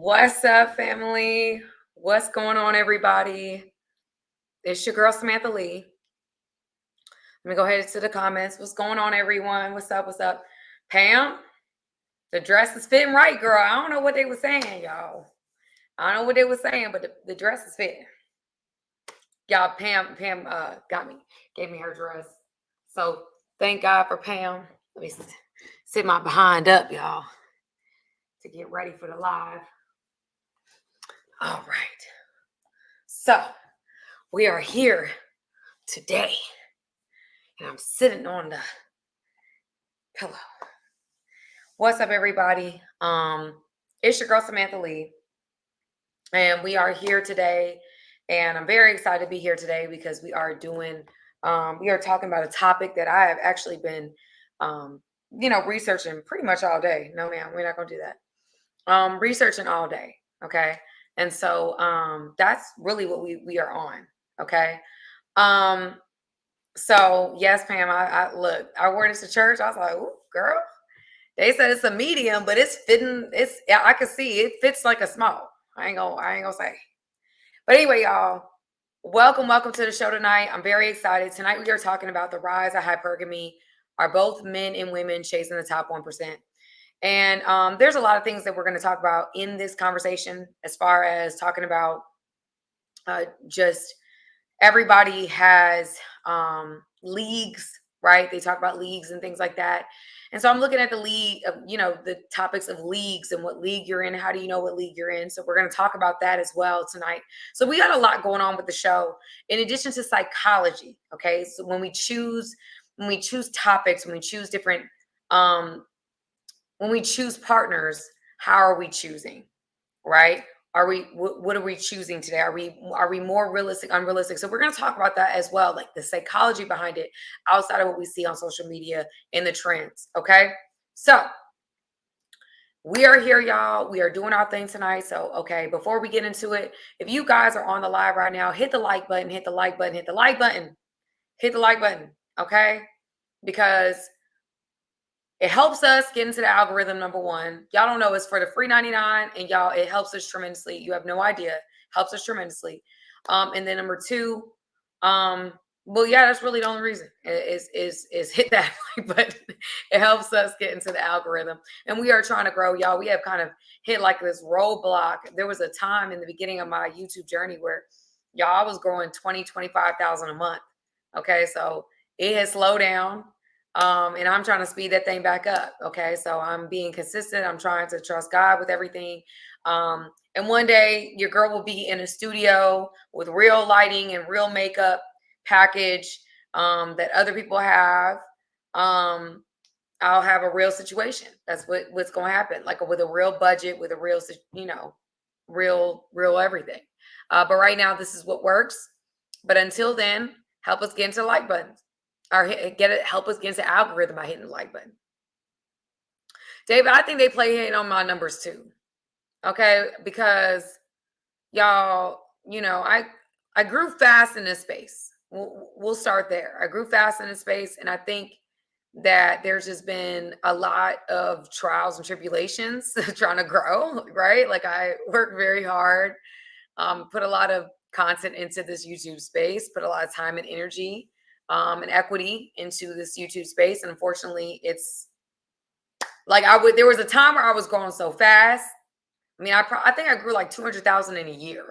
What's up, family? What's going on, everybody? It's your girl, Samantha Lee. Let me go ahead to the comments. What's going on, everyone? What's up? What's up? Pam, the dress is fitting right, girl. I don't know what they were saying, y'all. I don't know what they were saying, but the dress is fitting. Y'all, Pam gave me her dress. So thank God for Pam. Let me sit my behind up, y'all, to get ready for the live. All right. So we are here today, and I'm sitting on the pillow. What's up, everybody? It's your girl Samantha Lee, and we are here today, and I'm very excited to be here today because we are talking about a topic that I have actually been, researching pretty much all day. No, ma'am, we're not gonna do that. Researching all day, okay, and so that's really what we are on, okay. So yes, Pam, I look, I wore this to church. I was like, ooh, girl. They said it's a medium, but it's fitting. I can see it fits like a small. I ain't gonna say. But anyway, y'all, welcome to the show tonight. I'm very excited. Tonight we are talking about the rise of hypergamy. Are both men and women chasing the top 1%? And there's a lot of things that we're going to talk about in this conversation, as far as talking about just everybody has leagues, right? They talk about leagues and things like that. And so I'm looking at the league of, the topics of leagues and what league you're in. How do you know what league you're in? So we're going to talk about that as well tonight. So we got a lot going on with the show, in addition to psychology. Okay. So when we choose topics, when we choose different, when we choose partners, how are we choosing? Right? What are we choosing today? Are we more realistic, unrealistic? So we're going to talk about that as well, like the psychology behind it, outside of what we see on social media and the trends. Okay. So we are here, y'all. We are doing our thing tonight. So, okay, before we get into it, if you guys are on the live right now, hit the like button, hit the like button, hit the like button, hit the like button. Okay. Because it helps us get into the algorithm, number one. Y'all don't know, it's for the free 99, and y'all, it helps us tremendously. You have no idea. Helps us tremendously. And then number two, well, yeah, that's really the only reason is hit that like button. It helps us get into the algorithm. And we are trying to grow, y'all. We have kind of hit like this roadblock. There was a time in the beginning of my YouTube journey where y'all, I was growing 25,000 a month. Okay, so it has slowed down. And I'm trying to speed that thing back up. Okay. So I'm being consistent. I'm trying to trust God with everything. And one day your girl will be in a studio with real lighting and real makeup package that other people have. I'll have a real situation. That's what's going to happen. Like with a real budget, with a real, real everything. But right now, this is what works. But until then, help us get into the like buttons. Or help us get into algorithm by hitting the like button. David, I think they play hitting on my numbers too. Okay, because y'all, I grew fast in this space. We'll start there. I grew fast in this space, and I think that there's just been a lot of trials and tribulations trying to grow, right? Like I worked very hard, put a lot of content into this YouTube space, put a lot of time and energy and equity into this YouTube space. And unfortunately, it's like there was a time where I was growing so fast. I mean, I think I grew like 200,000 in a year,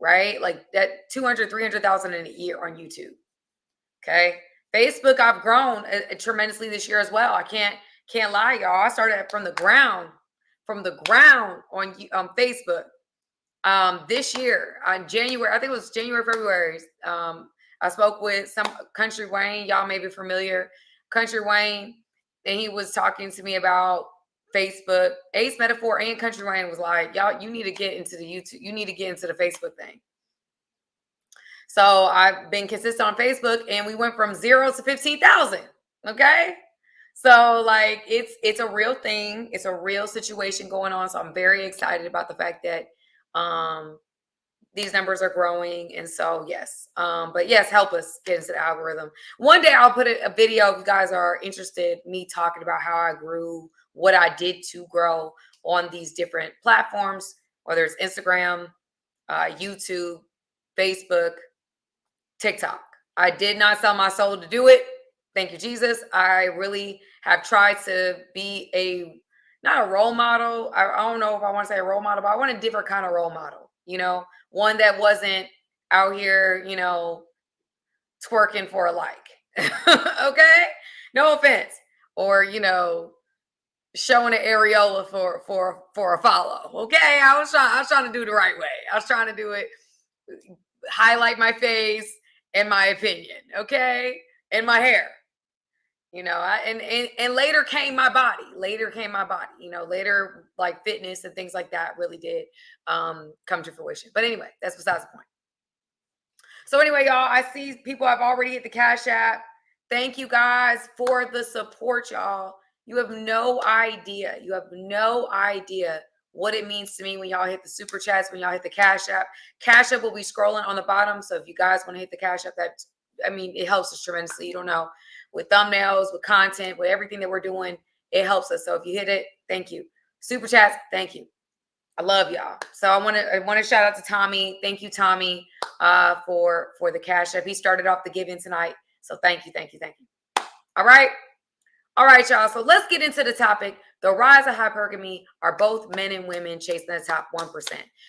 right? Like that 300,000 in a year on YouTube. Okay. Facebook, I've grown tremendously this year as well. I can't lie, y'all. I started from the ground on Facebook. This year on January, I think it was January, February. I spoke with some Country Wayne. Y'all may be familiar. Country Wayne, and he was talking to me about Facebook. Ace Metaphor and Country Wayne was like, y'all, you need to get into the YouTube. You need to get into the Facebook thing. So I've been consistent on Facebook, and we went from 0 to 15,000. Okay. So like it's a real thing. It's a real situation going on. So I'm very excited about the fact that these numbers are growing. And so, yes, but yes, help us get into the algorithm. One day I'll put a video if you guys are interested, me talking about how I grew, what I did to grow on these different platforms. whether it's Instagram, YouTube, Facebook, TikTok. I did not sell my soul to do it. Thank you, Jesus. I really have tried to be not a role model. I don't know if I want to say a role model, but I want a different kind of role model, one that wasn't out here, twerking for a like. Okay? No offense. Or, showing an areola for a follow. Okay? I was trying to do the right way. I was trying to do it, highlight my face and my opinion, okay? And my hair. And later came my body. Later like fitness and things like that really did come to fruition. But anyway, that's besides the point. So anyway, y'all, I see people have already hit the Cash App. Thank you guys for the support, y'all. You have no idea. You have no idea what it means to me when y'all hit the super chats, when y'all hit the Cash App. Cash App will be scrolling on the bottom. So if you guys want to hit the Cash App, it helps us tremendously. You don't know, with thumbnails, with content, with everything that we're doing, it helps us. So if you hit it, thank you. Super chats, thank you. I love y'all. So I want to shout out to Tommy. Thank you, Tommy, for the Cash App. He started off the giving tonight. So thank you. All right, y'all. So let's get into the topic. The rise of hypergamy. Are both men and women chasing the top 1%?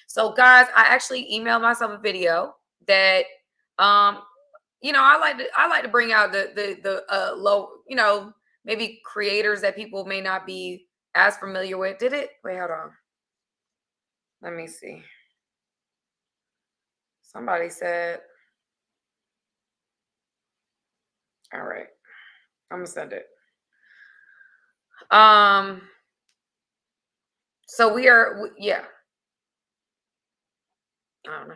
So guys, I actually emailed myself a video that I like to bring out the low, maybe creators that people may not be as familiar with. Did it? Wait, hold on. Let me see. Somebody said, all right, I'm gonna send it. So yeah. I don't know.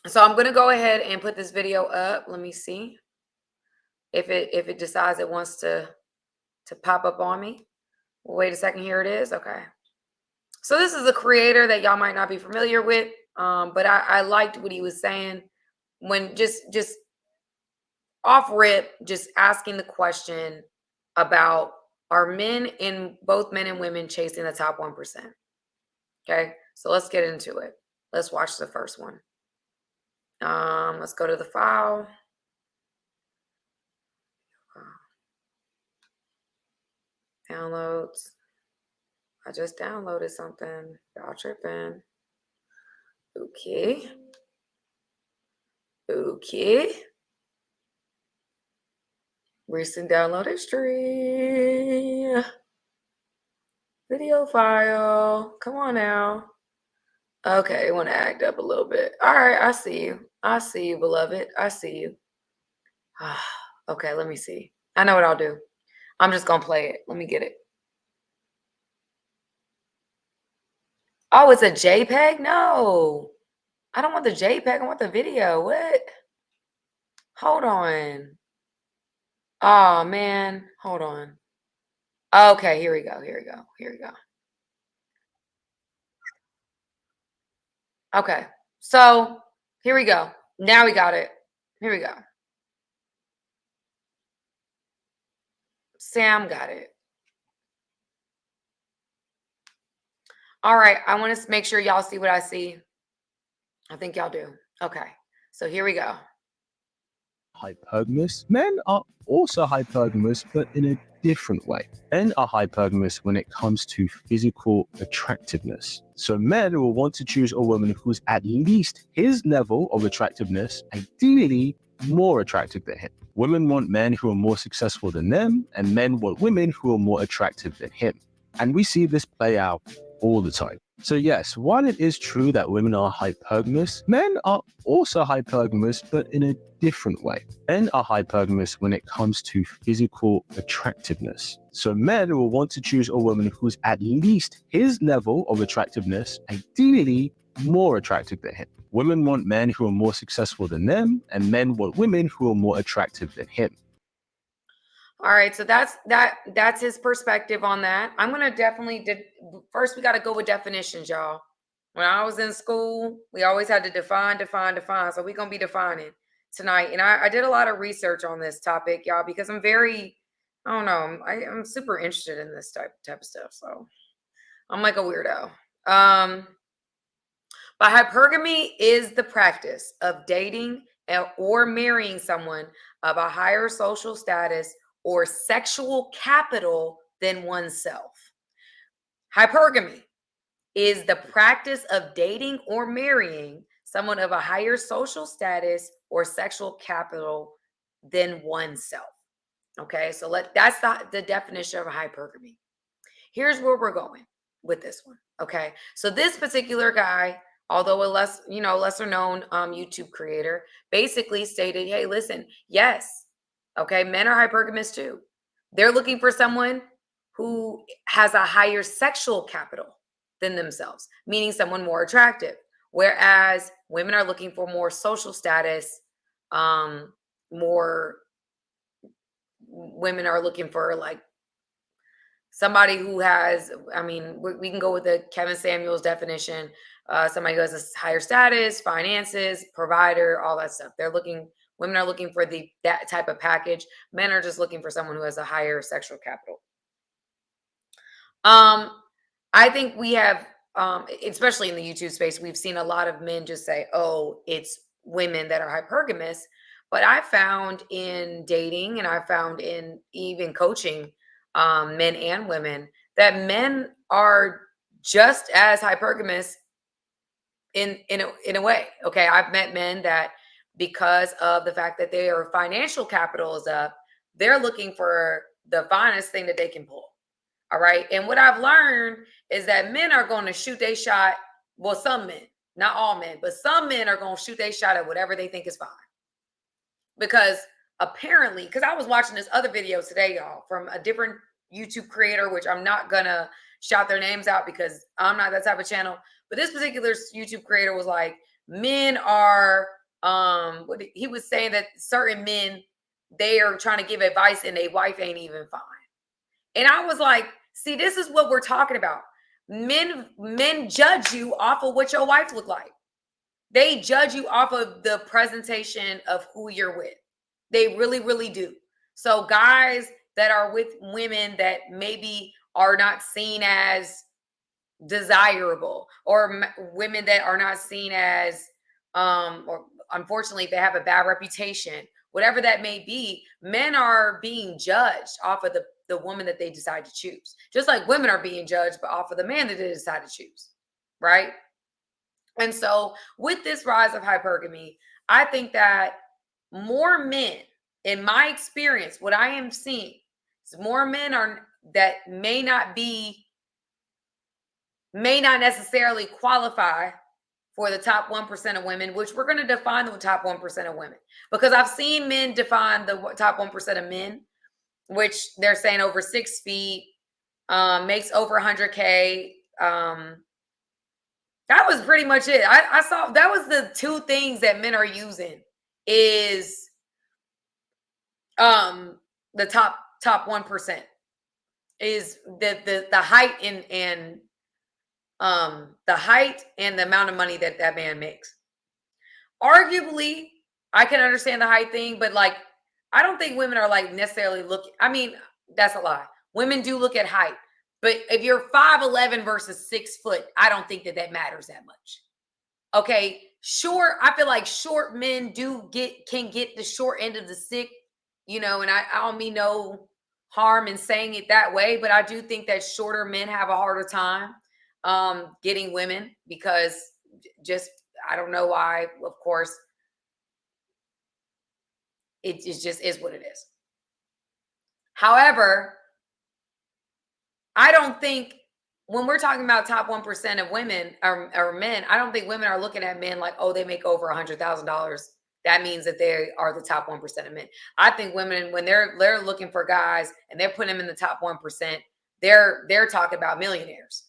So I'm gonna go ahead and put this video up. Let me see if it decides it wants to pop up on me. Well, wait a second. Here it is. Okay. So this is a creator that y'all might not be familiar with, but I liked what he was saying when just off rip, just asking the question about, are both men and women chasing the top 1%? Okay, so let's get into it. Let's watch the first one. Let's go to the file. Downloads. I just downloaded something. Y'all tripping. Okay. Recent download history. Video file. Come on now. Okay, want to act up a little bit. All right, I see you, beloved. I see you. Okay, let me see. I know what I'll do. I'm just going to play it. Let me get it. Oh, it's a JPEG? No. I don't want the JPEG. I want the video. What? Hold on. Oh, man. Hold on. Okay, here we go. Okay, so here we go. Now we got it. Here we go. Sam got it. All right, I want to make sure y'all see what I see. I think y'all do. Okay, so here we go. Hypergamous. Men are also hypergamous, but in a different way. Men are hypergamous when it comes to physical attractiveness. So men will want to choose a woman who's at least his level of attractiveness, ideally more attractive than him. Women want men who are more successful than them, and men want women who are more attractive than him. And we see this play out all the time. So yes, while it is true that women are hypergamous, men are also hypergamous, but in a different way. Men are hypergamous when it comes to physical attractiveness. So men will want to choose a woman who's at least his level of attractiveness, ideally more attractive than him. Women want men who are more successful than them, and men want women who are more attractive than him. All right, so that's his perspective on that. I'm gonna definitely first we got to go with definitions, y'all. When I was in school, we always had to define. So we're gonna be defining tonight, and I did a lot of research on this topic, y'all, because I'm very, I don't know, I'm super interested in this type of stuff. So I'm like a weirdo. But hypergamy is the practice of dating or marrying someone of a higher social status or sexual capital than oneself. Hypergamy is the practice of dating or marrying someone of a higher social status or sexual capital than oneself. Okay, so that's the definition of hypergamy. Here's where we're going with this one. Okay, so this particular guy, although a lesser known YouTube creator, basically stated, "Hey, listen, yes, okay, men are hypergamous too. They're looking for someone who has a higher sexual capital than themselves, meaning someone more attractive. Whereas women are looking for more social status, more women are looking for like somebody who has, I mean, we can go with the Kevin Samuels definition, somebody who has a higher status, finances, provider, all that stuff. Women are looking for that type of package. Men are just looking for someone who has a higher sexual capital. I think we have, especially in the YouTube space, we've seen a lot of men just say, oh, it's women that are hypergamous. But I found in dating and I found in even coaching men and women that men are just as hypergamous in a way. Okay, I've met men that because of the fact that their financial capital is up, they're looking for the finest thing that they can pull. All right. And what I've learned is that men are going to shoot their shot. Well, some men, not all men, but some men are going to shoot their shot at whatever they think is fine. Because apparently, because I was watching this other video today, y'all, from a different YouTube creator, which I'm not going to shout their names out because I'm not that type of channel. But this particular YouTube creator was like, men are, he was saying that certain men, they are trying to give advice and their wife ain't even fine. And I was like, see, this is what we're talking about. Men judge you off of what your wife look like. They judge you off of the presentation of who you're with. They really, really do. So guys that are with women that maybe are not seen as desirable, or women that are not seen as, or unfortunately, they have a bad reputation, whatever that may be, men are being judged off of the woman that they decide to choose. Just like women are being judged but off of the man that they decide to choose, right? And so with this rise of hypergamy, I think that more men, in my experience, what I am seeing is more men are that may not necessarily qualify for the top 1% of women, which we're going to define the top 1% of women, because I've seen men define the top 1% of men, which they're saying over 6 feet, makes over 100K. That was pretty much it. I saw that was the two things that men are using is the top 1% is the height and the height and the amount of money that man makes. Arguably, I can understand the height thing, but like I don't think women are like necessarily looking. I mean, that's a lie. Women do look at height, but if you're 5'11" versus 6 foot, I don't think that matters that much. Okay, short. I feel like short men can get the short end of the stick, and I don't mean no harm in saying it that way, but I do think that shorter men have a harder time getting women because just I don't know why. Of course, it just is what it is. However, I don't think when we're talking about top 1% of women or men, I don't think women are looking at men like, oh, they make over $100,000. That means that they are the top 1% of men. I think women, when they're looking for guys and they're putting them in the top 1%, they're talking about millionaires,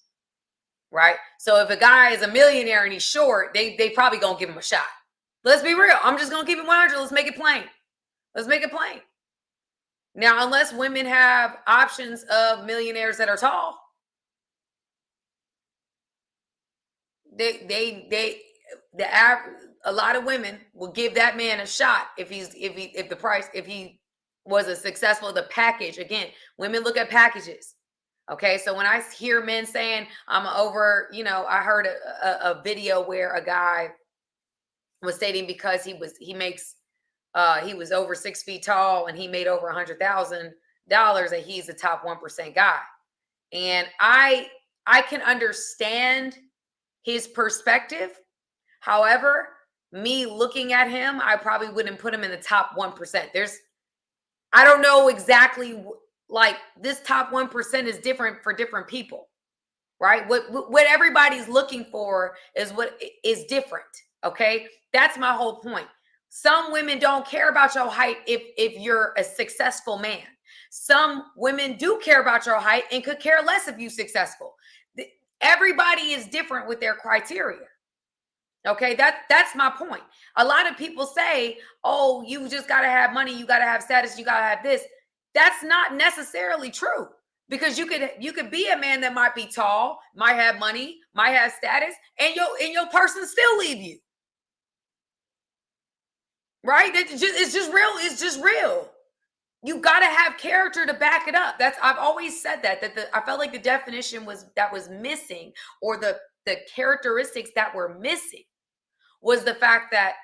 right? So if a guy is a millionaire and he's short, they probably gonna give him a shot. Let's be real. I'm just gonna keep it 100. Let's make it plain. Let's make it plain. Now, unless women have options of millionaires that are tall, a lot of women will give that man a shot if he was a successful, the package. Again, women look at packages. Okay, so when I hear men saying I'm over, I heard a video where a guy was stating because he was over 6 feet tall and he made over $100,000 that he's the top 1% guy. And I can understand his perspective. However, me looking at him, I probably wouldn't put him in the top 1%. I don't know exactly, like, this top 1% is different for different people, right? What everybody's looking for is what is different. Okay, that's my whole point. Some women don't care about your height if you're a successful man. Some women do care about your height and could care less if you're successful. Everybody is different with their criteria. Okay, that's my point. A lot of people say, "Oh, you just got to have money, you got to have status, you got to have this." That's not necessarily true, because you could be a man that might be tall, might have money, might have status, and your person still leave you. Right? It's just real. It's just real. You got to have character to back it up. I've always said that I felt like the definition was missing, or the characteristics that were missing was the fact that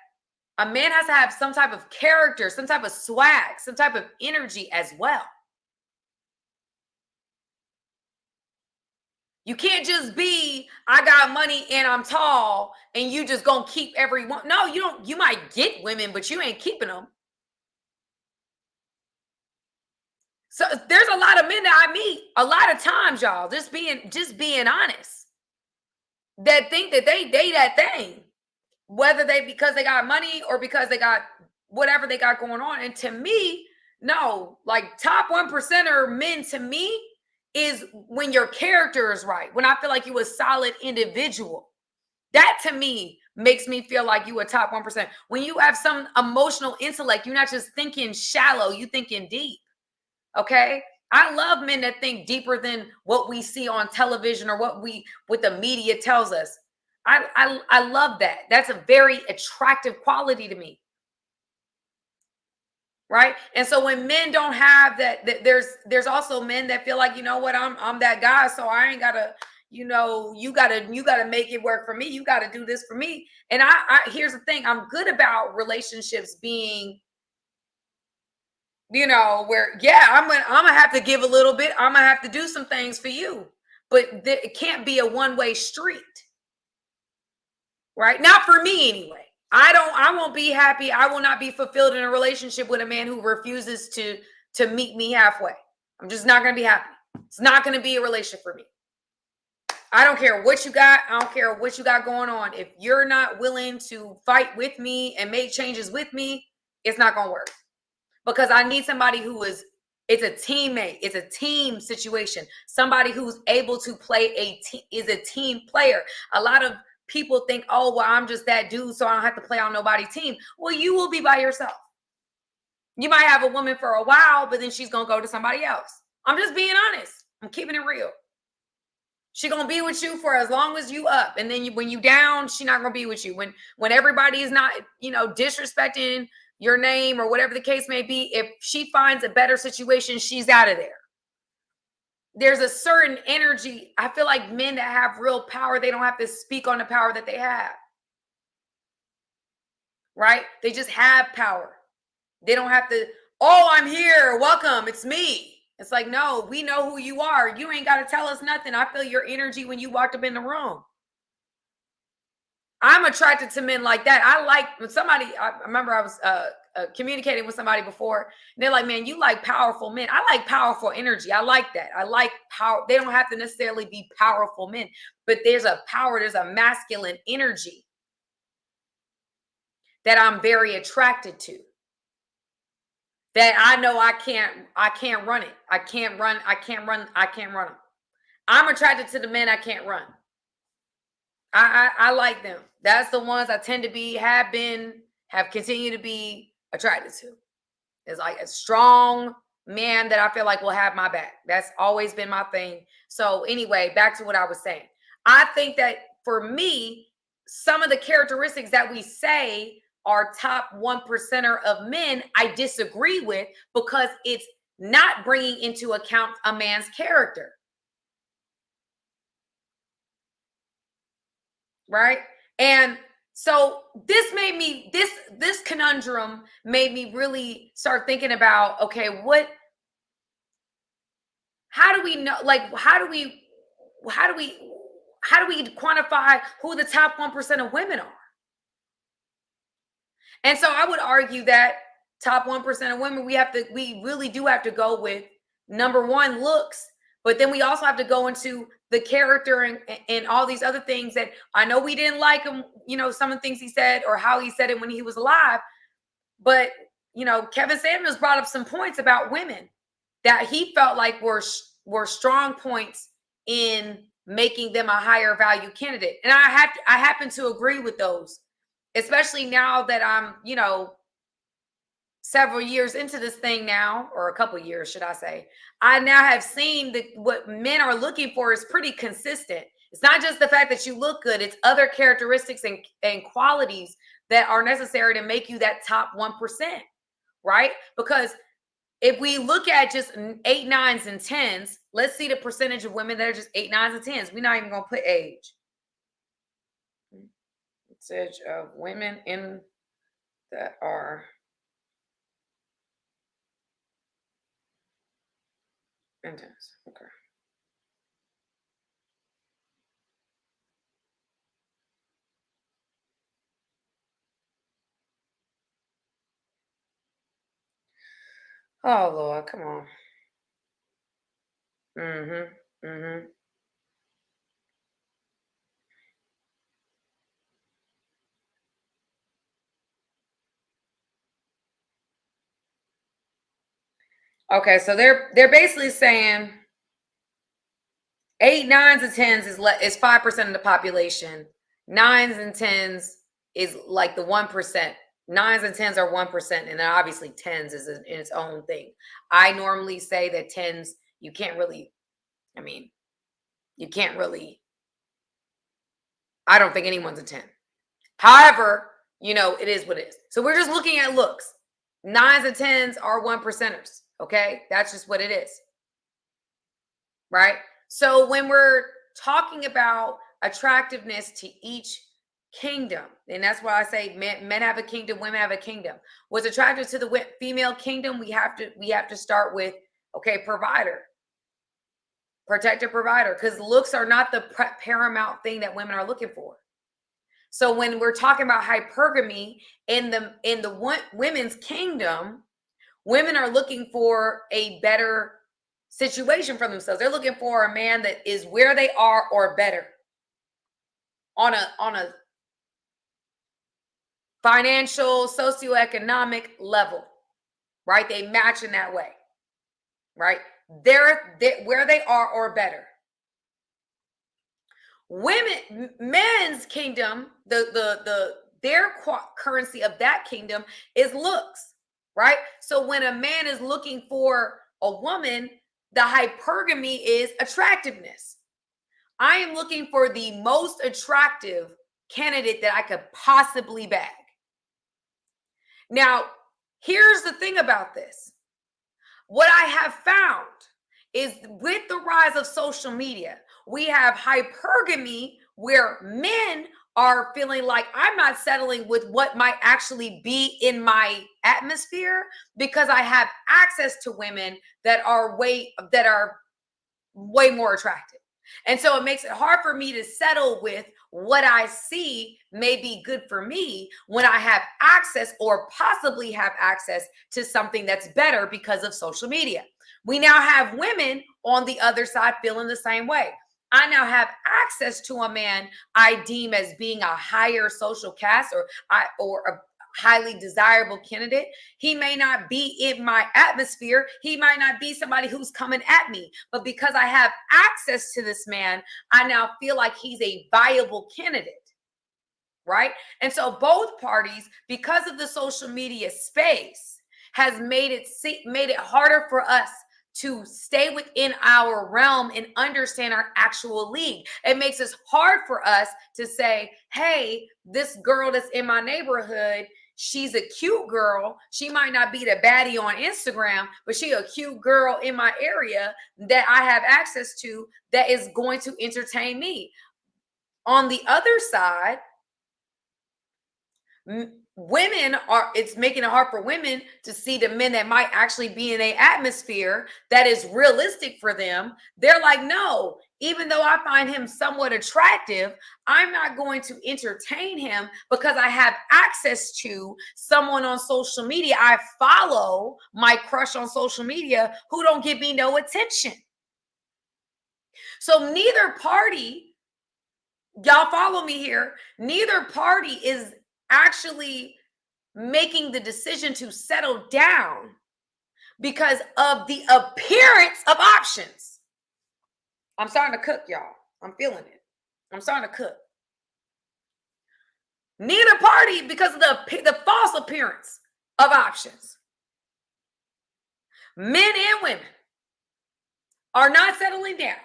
a man has to have some type of character, some type of swag, some type of energy as well. You can't just be, I got money and I'm tall, and you just gonna keep everyone. No, you don't. You might get women, but you ain't keeping them. So there's a lot of men that I meet a lot of times, y'all, just being honest, that think that they that thing, whether because they got money or because they got whatever they got going on. And to me, no, like, top 1%er men to me is when your character is right, when I feel like you a solid individual. That to me makes me feel like you a top 1%. When you have some emotional intellect, you're not just thinking shallow, you thinking deep. Okay, I love men that think deeper than what we see on television or what the media tells us. I love that. That's a very attractive quality to me. Right? And so when men don't have that there's also men that feel like, you know what, I'm that guy, so I ain't gotta, you gotta make it work for me. You gotta do this for me. And I here's the thing, I'm good about relationships being, where, yeah, I'm gonna have to give a little bit. I'm gonna have to do some things for you, but it can't be a one-way street, right? Not for me anyway. I won't be happy. I will not be fulfilled in a relationship with a man who refuses to meet me halfway. I'm just not gonna be happy. It's not gonna be a relationship for me. I don't care what you got. I don't care what you got going on. If you're not willing to fight with me and make changes with me, it's not gonna work. Because I need somebody it's a teammate. It's a team situation. Somebody who's able to play is a team player. A lot of people think, oh, well, I'm just that dude, so I don't have to play on nobody's team. Well, you will be by yourself. You might have a woman for a while, but then she's going to go to somebody else. I'm just being honest. I'm keeping it real. She going to be with you for as long as you up. And then when you down, she not going to be with you. When everybody is not, disrespecting your name or whatever the case may be, if she finds a better situation, she's out of there. There's a certain energy. I feel like men that have real power, they don't have to speak on the power that they have. Right? They just have power. They don't have to, oh, I'm here. Welcome. It's me. It's like, no, we know who you are. You ain't got to tell us nothing. I feel your energy when you walked up in the room. I'm attracted to men like that. I like when I remember I was communicating with somebody before, and they're like, man, you like powerful men. I like powerful energy. I like that. I like power. They don't have to necessarily be powerful men, but there's a masculine energy that I'm very attracted to. That I know I can't run it. I can't run them. I'm attracted to the men I can't run. I like them. That's the ones I tend to have continued to be attracted to. It's like a strong man that I feel like will have my back. That's always been my thing. So anyway, back to what I was saying. I think that for me, some of the characteristics that we say are top 1%er of men, I disagree with, because it's not bringing into account a man's character. right? And so this made me this conundrum made me really start thinking about, okay, how do we know, like how do we how do we quantify who the top 1% of women are? And so I would argue that top 1% of women, we really do have to go with number one, looks, but then we also have to go into the character and all these other things that I know we didn't like him, some of the things he said or how he said it when he was alive. But, Kevin Samuels brought up some points about women that he felt like were strong points in making them a higher value candidate. And I happen to agree with those, especially now that I'm, several years into this thing now, or a couple years, should I say. I now have seen that what men are looking for is pretty consistent. It's not just the fact that you look good, it's other characteristics and qualities that are necessary to make you that top 1%, right? Because if we look at just 8, 9s, and 10s, let's see the percentage of women that are just 8, 9s, and 10s. We're not even going to put age. Percentage of women in that are intense. Okay. Oh Lord, come on. Mm-hmm. Mm-hmm. Okay, so they're basically saying 8, 9s, and 10s is 5% of the population. 9s and 10s is like the 1%. 9s and 10s are 1%, and then obviously 10s is in its own thing. I normally say that 10s, you can't really, I mean, you can't really, I don't think anyone's a 10. However, it is what it is. So we're just looking at looks. 9s and 10s are 1%ers. Okay. That's just what it is. Right. So when we're talking about attractiveness to each kingdom, and that's why I say men have a kingdom, women have a kingdom. What's attractive to the female kingdom, we have to start with, okay, provider, protector, provider, because looks are not the paramount thing that women are looking for. So when we're talking about hypergamy in the women's kingdom, women are looking for a better situation for themselves. They're looking for a man that is where they are or better on a financial, socioeconomic level, right? They match in that way, right? They're where they are or better. Men's kingdom, their currency of that kingdom is looks, right? So when a man is looking for a woman, the hypergamy is attractiveness. I am looking for the most attractive candidate that I could possibly bag. Now, here's the thing about this. What I have found is with the rise of social media, we have hypergamy where men are feeling like I'm not settling with what might actually be in my atmosphere because I have access to women that are way more attractive. And so it makes it hard for me to settle with what I see may be good for me when I have access or possibly have access to something that's better because of social media. We now have women on the other side feeling the same way. I now have access to a man I deem as being a higher social caste or a highly desirable candidate. He may not be in my atmosphere. He might not be somebody who's coming at me. But because I have access to this man, I now feel like he's a viable candidate. Right. And so both parties, because of the social media space, has made it harder for us to stay within our realm and understand our actual league. It makes it hard for us to say, hey, this girl that's in my neighborhood, she's a cute girl. She might not be the baddie on Instagram, but she a cute girl in my area that I have access to that is going to entertain me. On the other side, women it's making it hard for women to see the men that might actually be in a atmosphere that is realistic for them. They're like, no, even though I find him somewhat attractive, I'm not going to entertain him because I have access to someone on social media. I follow my crush on social media who don't give me no attention. So neither party, y'all follow me here, neither party is actually making the decision to settle down because of the appearance of options. I'm starting to cook, y'all. I'm feeling it. I'm starting to cook. Neither party, because of the false appearance of options. Men and women are not settling down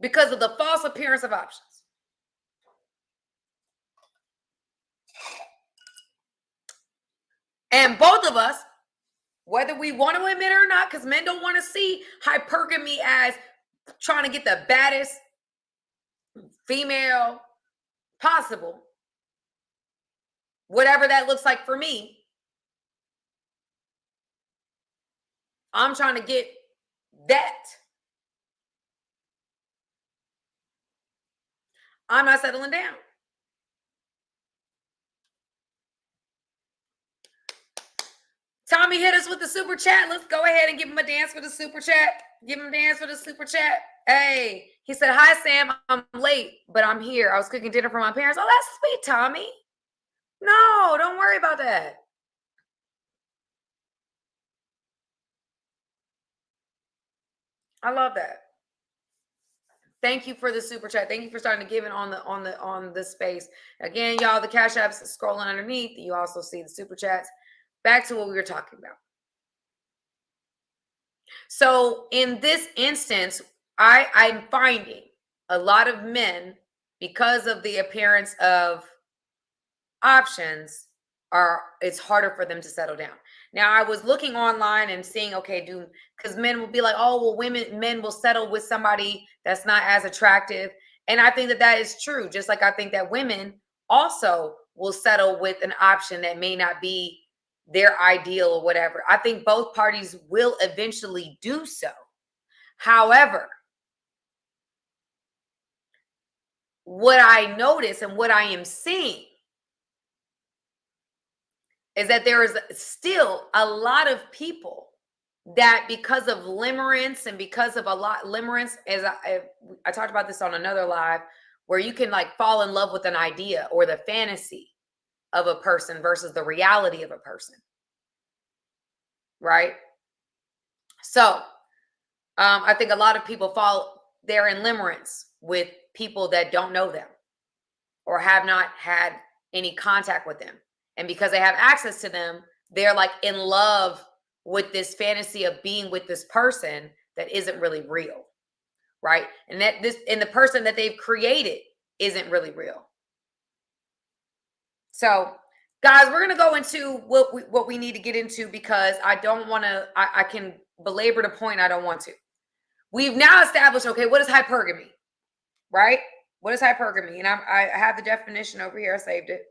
because of the false appearance of options. And both of us, whether we want to admit it or not, because men don't want to see hypergamy as trying to get the baddest female possible, whatever that looks like for me. I'm trying to get that. I'm not settling down. Tommy hit us with the super chat. Let's go ahead and give him a dance for the super chat. Give him a dance for the super chat. Hey, he said, hi, Sam. I'm late, but I'm here. I was cooking dinner for my parents. Oh, that's sweet, Tommy. No, don't worry about that. I love that. Thank you for the super chat. Thank you for starting to give it on the space. Again, y'all, the Cash App's scrolling underneath. You also see the super chats. Back to what we were talking about. So in this instance, I'm finding a lot of men, because of the appearance of options, it's harder for them to settle down. Now, I was looking online and seeing, okay, because men will be like, oh, well, men will settle with somebody that's not as attractive. And I think that is true. Just like I think that women also will settle with an option that may not be their ideal or whatever. I think both parties will eventually do so. However, what I notice and what I am seeing is that there is still a lot of people that, because of limerence and because of limerence, as I talked about this on another live, where you can like fall in love with an idea or the fantasy of a person versus the reality of a person. Right? So I think a lot of people they're in limerence with people that don't know them or have not had any contact with them. And because they have access to them, they're like in love with this fantasy of being with this person that isn't really real. Right? And the person that they've created isn't really real. So, guys, we're going to go into what we need to get into, because I don't want to, I can belabor the point. I don't want to. We've now established, okay, what is hypergamy? Right? What is hypergamy? And I have the definition over here. I saved it.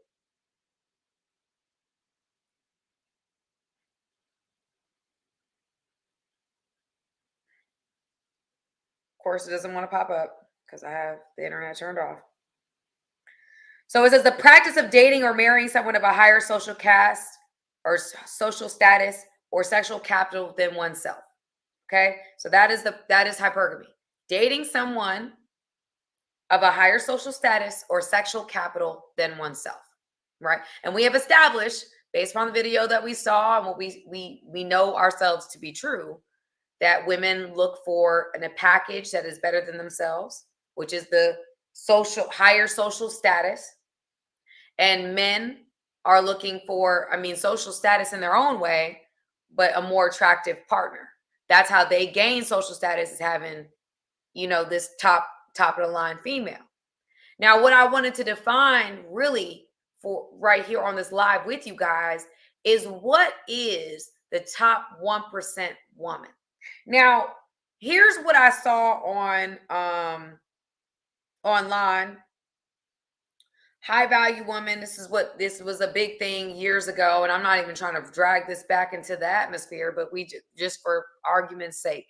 Of course, it doesn't want to pop up because I have the internet turned off. So it says the practice of dating or marrying someone of a higher social caste or social status or sexual capital than oneself. Okay, so that is hypergamy. Dating someone of a higher social status or sexual capital than oneself, right? And we have established, based on the video that we saw and what we know ourselves to be true, that women look for a package that is better than themselves, which is the higher social status. And men are looking for, social status in their own way, but a more attractive partner. That's how they gain social status, is having, this top of the line female. Now, what I wanted to define really for right here on this live with you guys is, what is the top 1% woman? Now, here's what I saw on online. High value woman. This was a big thing years ago, and I'm not even trying to drag this back into the atmosphere, but we just for argument's sake.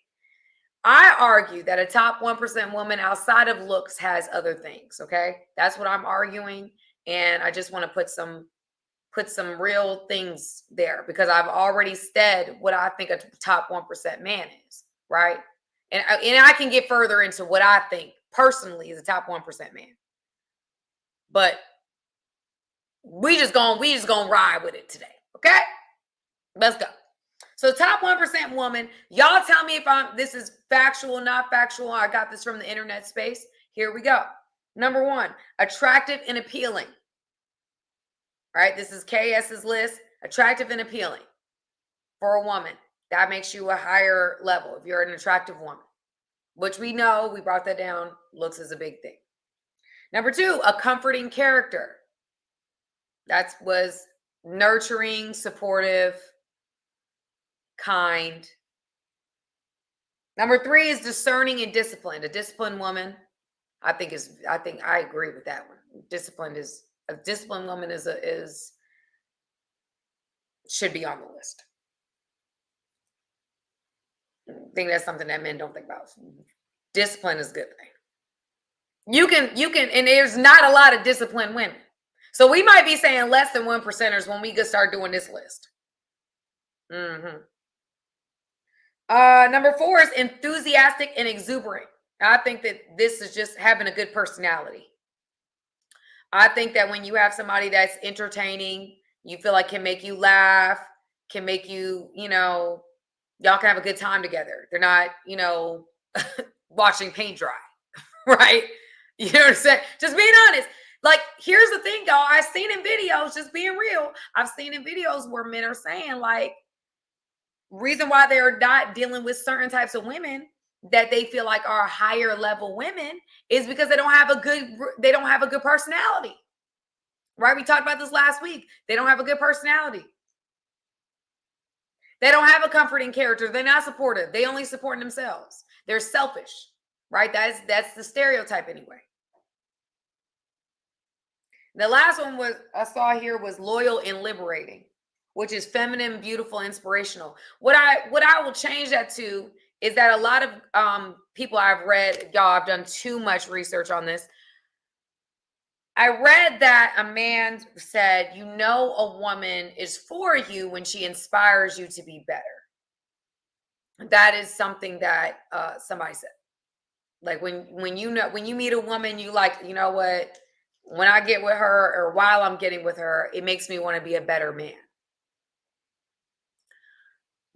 I argue that a top 1% woman outside of looks has other things. Okay. That's what I'm arguing. And I just want to put some real things there because I've already said what I think a top 1% man is, right? And I can get further into what I think personally is a top 1% man. But we just gonna ride with it today. Okay? Let's go. So top 1% woman, y'all tell me if this is factual, not factual. I got this from the internet space. Here we go. Number 1, attractive and appealing. Right? This is KS's list. Attractive and appealing for a woman. That makes you a higher level if you're an attractive woman, which we know, we brought that down. Looks is a big thing. Number 2, a comforting character. That was nurturing, supportive, kind. Number 3 is discerning and disciplined. A disciplined woman, I think I agree with that one. A disciplined woman should be on the list. I think that's something that men don't think about. Discipline is a good thing. You can, and there's not a lot of disciplined women. So we might be saying less than 1%ers when we could start doing this list. Number 4 is enthusiastic and exuberant. I think that this is just having a good personality. I think that when you have somebody that's entertaining, you feel like can make you laugh, can make you, y'all can have a good time together. They're not, watching paint dry, right? You know what I'm saying? Just being honest. Like, here's the thing, y'all. I've seen in videos, just being real, I've seen in videos where men are saying, like, reason why they're not dealing with certain types of women that they feel like are higher level women is because they don't have a good personality. Right? We talked about this last week. They don't have a good personality. They don't have a comforting character. They're not supportive. They only support themselves. They're selfish. Right? That's the stereotype anyway. The last one I saw here was loyal and liberating, which is feminine, beautiful, inspirational. What I will change that to is that a lot of people I've read, y'all, I've done too much research on this. I read that a man said, a woman is for you when she inspires you to be better. That is something that somebody said. Like when you meet a woman, you like, you know what? When I get with her or while I'm getting with her, it makes me want to be a better man.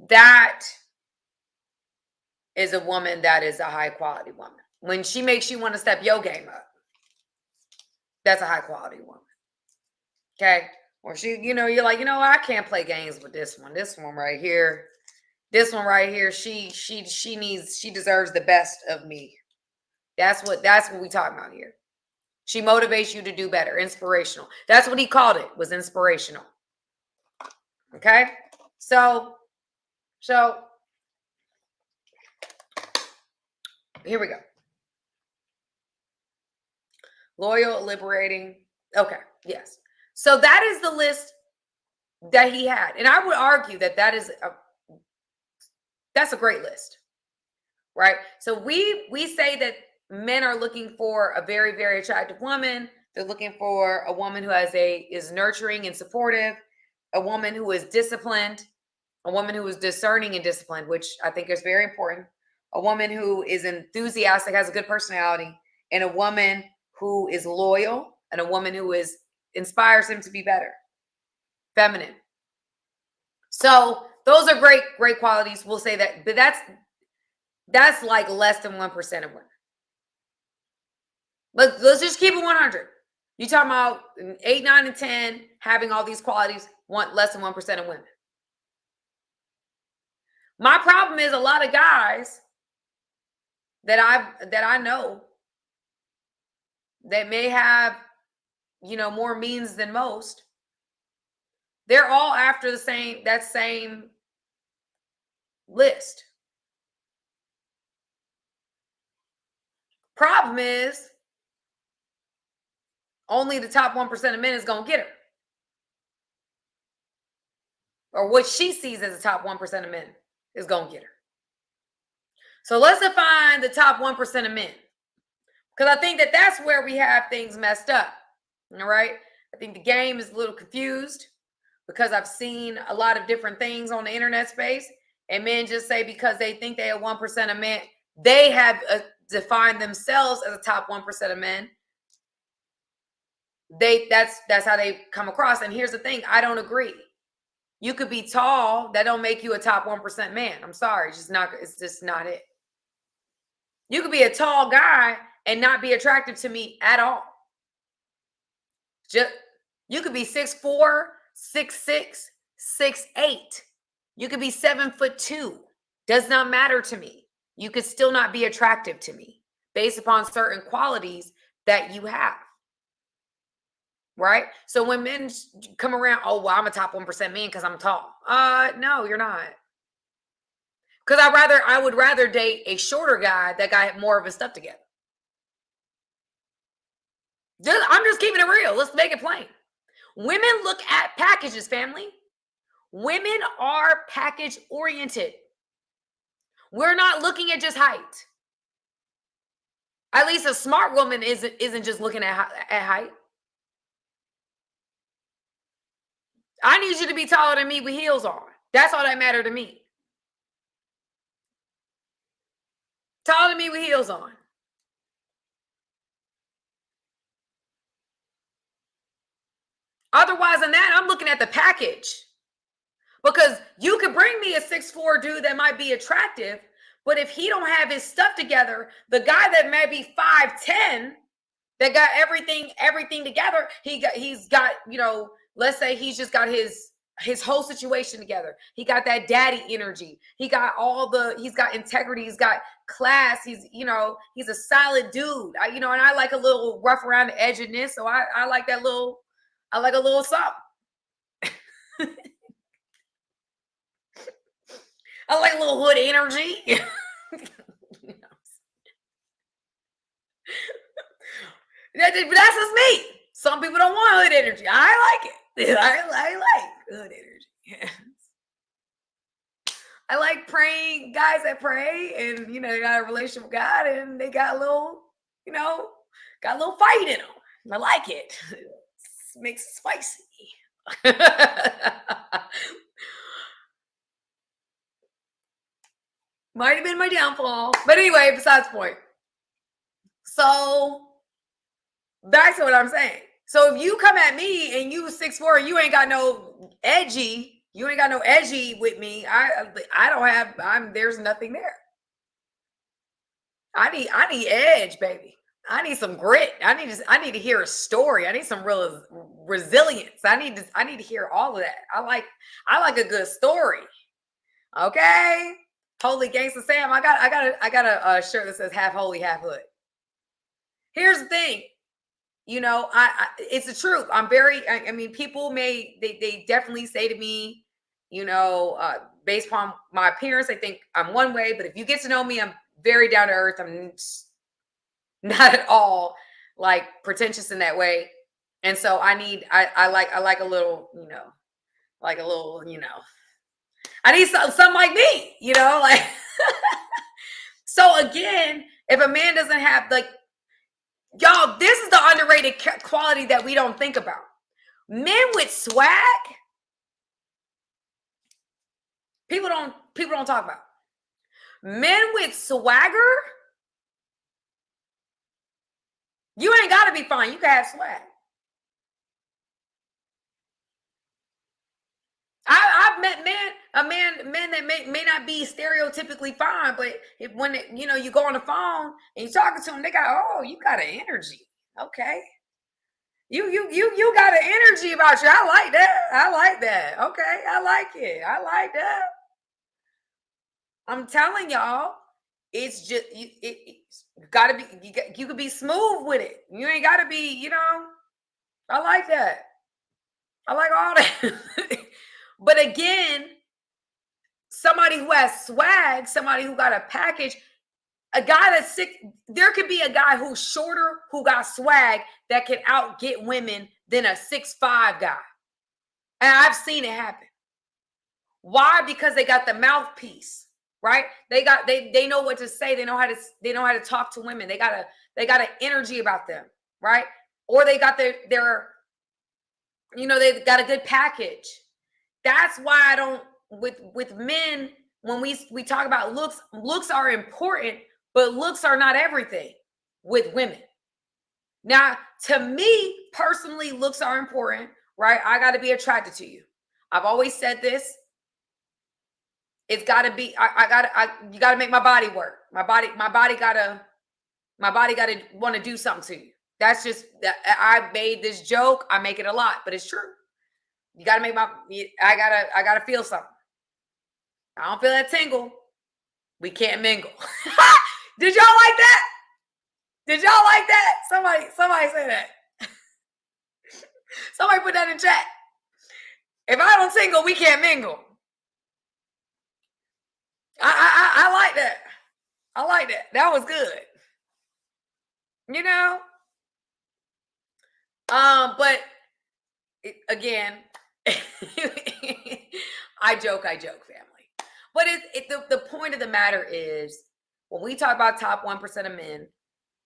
That is a woman that is a high quality woman. When she makes you want to step your game up, that's a high quality woman. Okay. Or she, you're like, I can't play games with this one. This one right here. This one right here. She deserves the best of me. That's what we talking about here. She motivates you to do better. Inspirational. That's what he called it, was inspirational. Okay. So here we go. Loyal, liberating. Okay. Yes. So that is the list that he had. And I would argue that's a great list. Right? So we say that men are looking for a very, very attractive woman. They're looking for a woman who is nurturing and supportive, a woman who is disciplined, a woman who is discerning and disciplined, which I think is very important, a woman who is enthusiastic, has a good personality, and a woman who is loyal, and a woman who inspires him to be better, feminine. So those are great, great qualities. We'll say that, but that's like less than 1% of women. Let's just keep it 100. You talking about 8, 9, and 10 having all these qualities, want less than 1% of women. My problem is a lot of guys that I know that may have, more means than most. They're all after that same list. Problem is, only the top 1% of men is going to get her. Or what she sees as the top 1% of men is going to get her. So let's define the top 1% of men. Because I think that that's where we have things messed up. All right. I think the game is a little confused because I've seen a lot of different things on the internet space. And men just say because they think they are 1% of men, they have defined themselves as a top 1% of men. That's how they come across. And here's the thing, I don't agree. You could be tall, that don't make you a top 1% man. I'm sorry, it's just not it. You could be a tall guy and not be attractive to me at all. You could be 6'4", 6'6", 6'8". You could be 7'2". Does not matter to me. You could still not be attractive to me based upon certain qualities that you have. Right? So when men come around, oh, well, I'm a top 1% man because I'm tall. No, you're not. Because I would rather date a shorter guy that got more of his stuff together. I'm just keeping it real. Let's make it plain. Women look at packages, family. Women are package oriented. We're not looking at just height. At least a smart woman isn't just looking at height. I need you to be taller than me with heels on. That's all that matters to me. Taller than me with heels on. Otherwise than that, I'm looking at the package. Because you could bring me a 6'4" dude that might be attractive, but if he don't have his stuff together, the guy that may be 5'10", that got everything together, he's got, let's say he's just got his whole situation together. He got that daddy energy. He's got integrity. He's got class. He's a solid dude. And I like a little rough around the edginess. So I like a little something. I like a little hood energy. That's just me. Some people don't want hood energy. I like it. I like hood energy. I like praying, guys that pray and they got a relationship with God and they got a little, got a little fight in them. I like it. It makes it spicy. Might have been my downfall. But anyway, besides the point. So back to what I'm saying. So if you come at me and you 6'4", and you ain't got no edgy with me, there's nothing there. I need edge, baby. I need some grit. I need to hear a story. I need some real resilience. I need to hear all of that. I like a good story. Okay. Holy Gangsta Sam. I got a shirt that says half holy, half hood. Here's the thing. It's the truth. People they definitely say to me, based upon my appearance, they think I'm one way, but if you get to know me, I'm very down to earth. I'm not at all like pretentious in that way. And so I like a little, I need something like me, like. So again, if a man doesn't have y'all, this is the underrated quality that we don't think about. Men with swag, people don't talk about. Men with swagger, you ain't got to be fine. You can have swag. I've met men that may not be stereotypically fine, but when you go on the phone and you're talking to them, they you got an energy. Okay. You got an energy about you. I like that. Okay. I like it. I like that. I'm telling y'all, it's just, it's gotta be, you could be smooth with it. You ain't gotta be, I like that. I like all that. But again, somebody who has swag, somebody who got a package, A guy that's sick, there could be a guy who's shorter, who got swag, that can outget women than a 6'5" guy. And I've seen it happen. Why? Because they got the mouthpiece, right? They know what to say. They know how to talk to women. They got an energy about them, right? Or they got their they've got a good package. That's why I don't, with men, when we talk about looks are important, but looks are not everything with women. Now, to me personally, looks are important, right? I got to be attracted to you. I've always said this. It's got to be, you got to make my body work. My body got to want to do something to you. That's just, I made this joke. I make it a lot, but it's true. You got to make I got to feel something. I don't feel that tingle. We can't mingle. Did y'all like that? Did y'all like that? Somebody say that. Somebody put that in chat. If I don't tingle, we can't mingle. I like that. I like that. That was good. You know? But again, I joke, family. But the point of the matter is, when we talk about top 1% of men,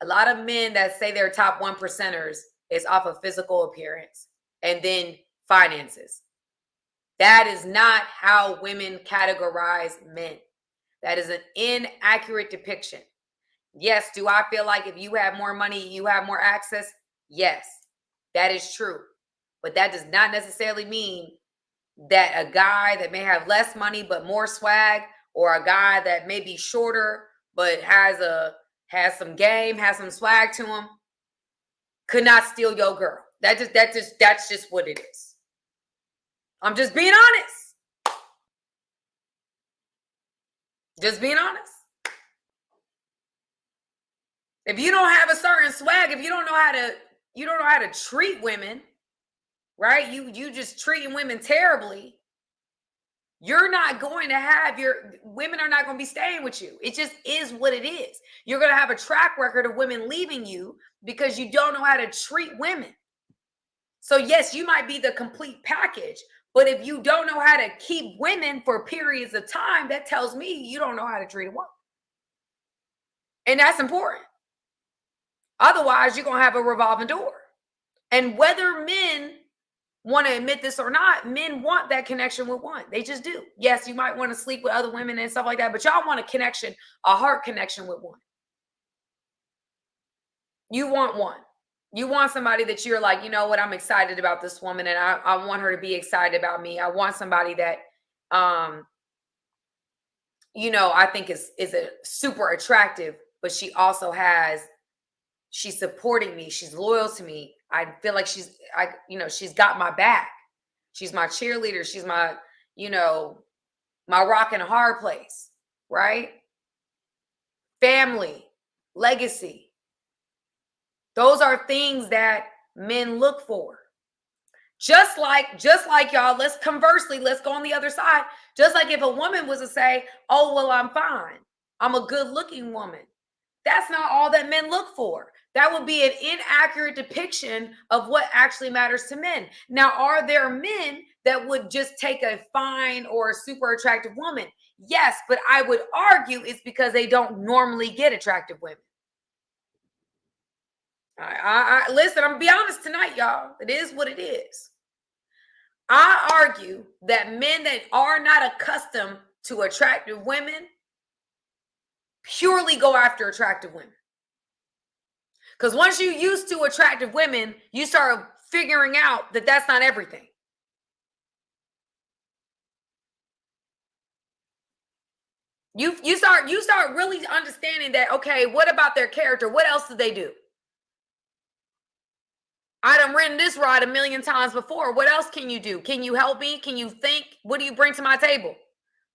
a lot of men that say they're top 1%ers is off of physical appearance and then finances. That is not how women categorize men. That is an inaccurate depiction. Yes, do I feel like if you have more money, you have more access? Yes, that is true. But that does not necessarily mean that a guy that may have less money but more swag, or a guy that may be shorter but has some game, has some swag to him, could not steal your girl. That's just what it is. I'm just being honest. Just being honest. If you don't have a certain swag, if you don't know how to treat women, right? You just treating women terribly. You're not going to have women are not going to be staying with you. It just is what it is. You're going to have a track record of women leaving you because you don't know how to treat women. So yes, you might be the complete package, but if you don't know how to keep women for periods of time, that tells me you don't know how to treat a woman. And that's important. Otherwise, you're going to have a revolving door. And whether men want to admit this or not, men want that connection with one. They just do. Yes, you might want to sleep with other women and stuff like that, but y'all want a connection, a heart connection with one. You want one. You want somebody that you're like, you know what, I'm excited about this woman, and I want her to be excited about me. I want somebody that, I think is a super attractive, but she also she's supporting me. She's loyal to me. I feel like she's got my back. She's my cheerleader. She's my, my rock in a hard place, right? Family, legacy. Those are things that men look for. Just like y'all, let's go on the other side. Just like if a woman was to say, oh, well, I'm fine. I'm a good looking woman. That's not all that men look for. That would be an inaccurate depiction of what actually matters to men. Now, are there men that would just take a fine or a super attractive woman? Yes, but I would argue it's because they don't normally get attractive women. Listen, I'm gonna be honest tonight, y'all. It is what it is. I argue that men that are not accustomed to attractive women purely go after attractive women. Because once you're used to attractive women, you start figuring out that that's not everything. You start really understanding that, okay, what about their character? What else do they do? I done ridden this ride 1,000,000 times before. What else can you do? Can you help me? Can you think? What do you bring to my table?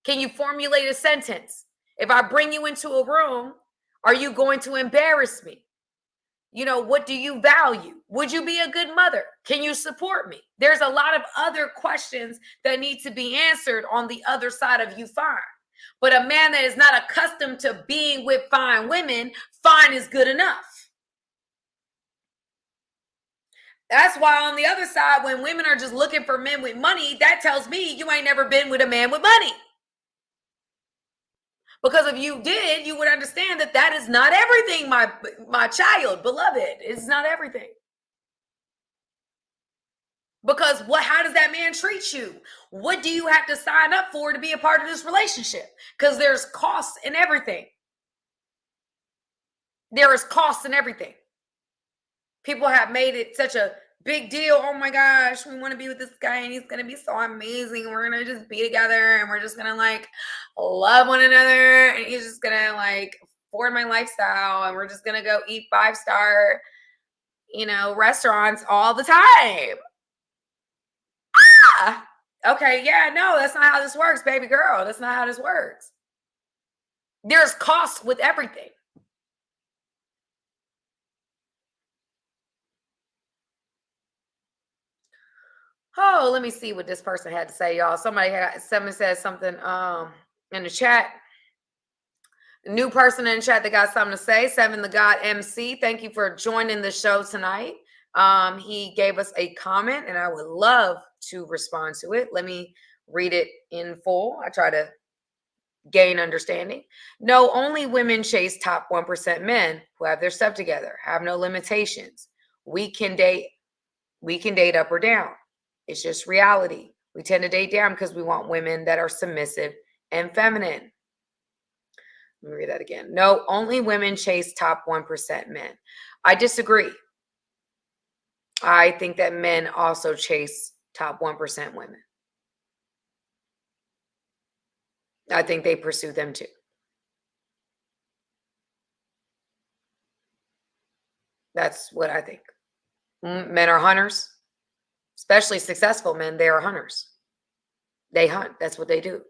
Can you formulate a sentence? If I bring you into a room, are you going to embarrass me? What do you value? Would you be a good mother? Can you support me? There's a lot of other questions that need to be answered on the other side of you fine. But a man that is not accustomed to being with fine women, fine is good enough. That's why on the other side, when women are just looking for men with money, that tells me you ain't never been with a man with money. Because if you did, you would understand that that is not everything, my child, beloved. It's not everything. Because how does that man treat you? What do you have to sign up for to be a part of this relationship? Because there's costs in everything. There is costs in everything. People have made it such a big deal. Oh my gosh, we want to be with this guy and he's going to be so amazing. We're going to just be together and we're just going to like love one another. And he's just going to like afford my lifestyle. And we're just going to go eat 5-star, restaurants all the time. Ah, okay. Yeah, no, that's not how this works, baby girl. That's not how this works. There's costs with everything. Oh, let me see what this person had to say, y'all. Someone said something in the chat. New person in the chat that got something to say. Seven the God MC. Thank you for joining the show tonight. He gave us a comment, and I would love to respond to it. Let me read it in full. I try to gain understanding. No, only women chase top 1% men who have their stuff together, have no limitations. We can date up or down. It's just reality. We tend to date down because we want women that are submissive and feminine. Let me read that again. No, only women chase top 1% men. I disagree. I think that men also chase top 1% women. I think they pursue them too. That's what I think. Men are hunters. Especially successful men, they are hunters. They hunt. That's what they do.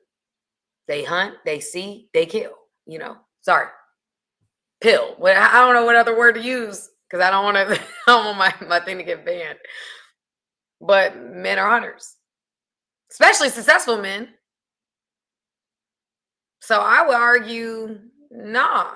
They hunt, they see, they kill. Sorry. Pill. Well, I don't know what other word to use because I don't want my thing to get banned. But men are hunters. Especially successful men. So I would argue, nah.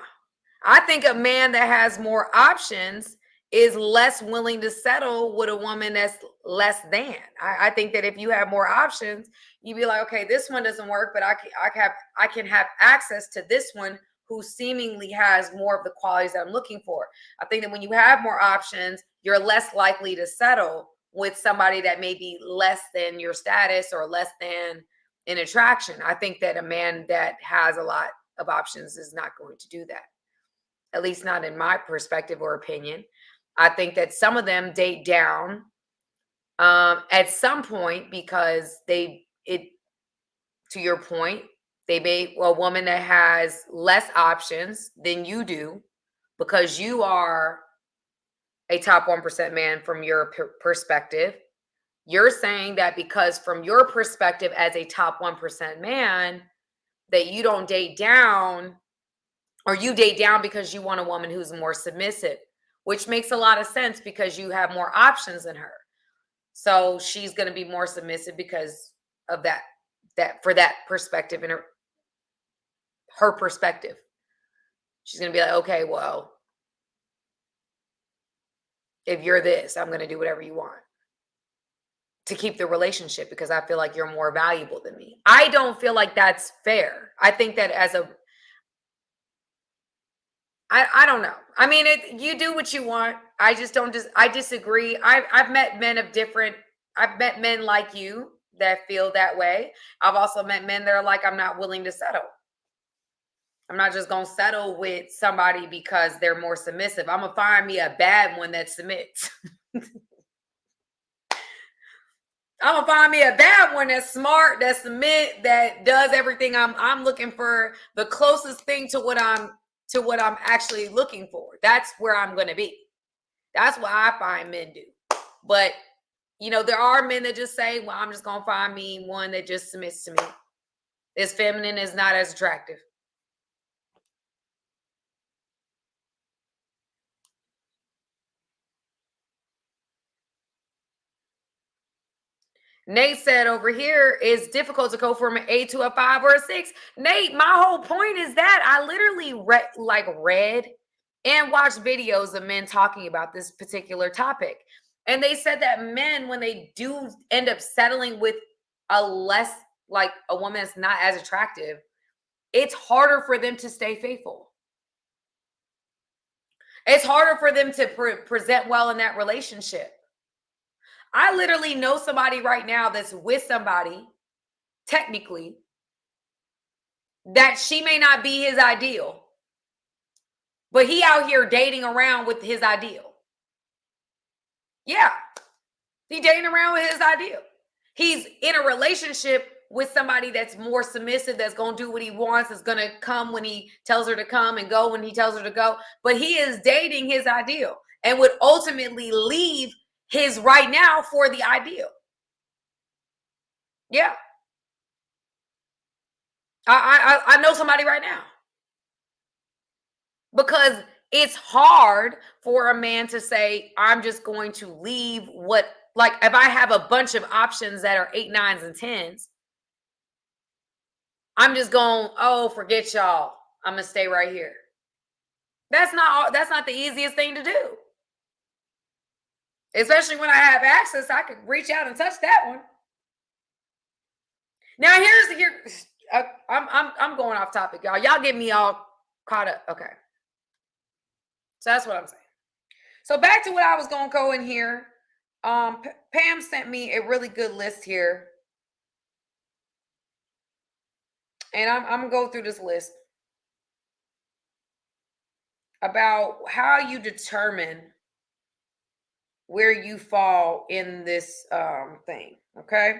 I think a man that has more options is less willing to settle with a woman that's less than. I think that if you have more options, you'd be like, okay, this one doesn't work, but I can have access to this one who seemingly has more of the qualities that I'm looking for. I think that when you have more options, you're less likely to settle with somebody that may be less than your status or less than in attraction. I think that a man that has a lot of options is not going to do that. At least not in my perspective or opinion. I think that some of them date down at some point because to your point, they may a woman that has less options than you do because you are a top 1% man from your perspective. You're saying that because from your perspective as a top 1% man, that you don't date down or you date down because you want a woman who's more submissive, which makes a lot of sense because you have more options than her. So she's going to be more submissive because of that for that perspective and her perspective. She's going to be like, okay, well, if you're this, I'm going to do whatever you want to keep the relationship because I feel like you're more valuable than me. I don't feel like that's fair. I think that I don't know. I mean, you do what you want. I just don't. I disagree. I've met men I've met men like you that feel that way. I've also met men that are like, I'm not willing to settle. I'm not just gonna settle with somebody because they're more submissive. I'm gonna find me a bad one that submits. I'm gonna find me a bad one that's smart, that submit, that does everything. I'm looking for the closest thing to what I'm actually looking for. That's where I'm gonna be. That's what I find men do. But there are men that just say, well, I'm just gonna find me one that just submits to me. Is feminine, is not as attractive. Nate said over here, it's difficult to go from an 8 to a 5 or a 6. Nate, my whole point is that I literally read and watched videos of men talking about this particular topic. And they said that men, when they do end up settling with a less, like a woman that's not as attractive, it's harder for them to stay faithful. It's harder for them to present well in that relationship. I literally know somebody right now that's with somebody, technically, that she may not be his ideal, but he out here dating around with his ideal. Yeah, he dating around with his ideal. He's in a relationship with somebody that's more submissive, that's going to do what he wants, is going to come when he tells her to come and go when he tells her to go. But he is dating his ideal and would ultimately leave his right now for the ideal. Yeah. I know somebody right now. Because it's hard for a man to say, I'm just going to leave what, like, if I have a bunch of options that are 8, 9s, and 10s, I'm just going, oh, forget y'all. I'm gonna stay right here. That's not the easiest thing to do. Especially when I have access, I could reach out and touch that one. Now I'm going off topic, y'all. Y'all get me all caught up. Okay. So that's what I'm saying. So back to what I was going to go in here. Pam sent me a really good list here. And I'm going to go through this list about how you determine where you fall in this thing. Okay.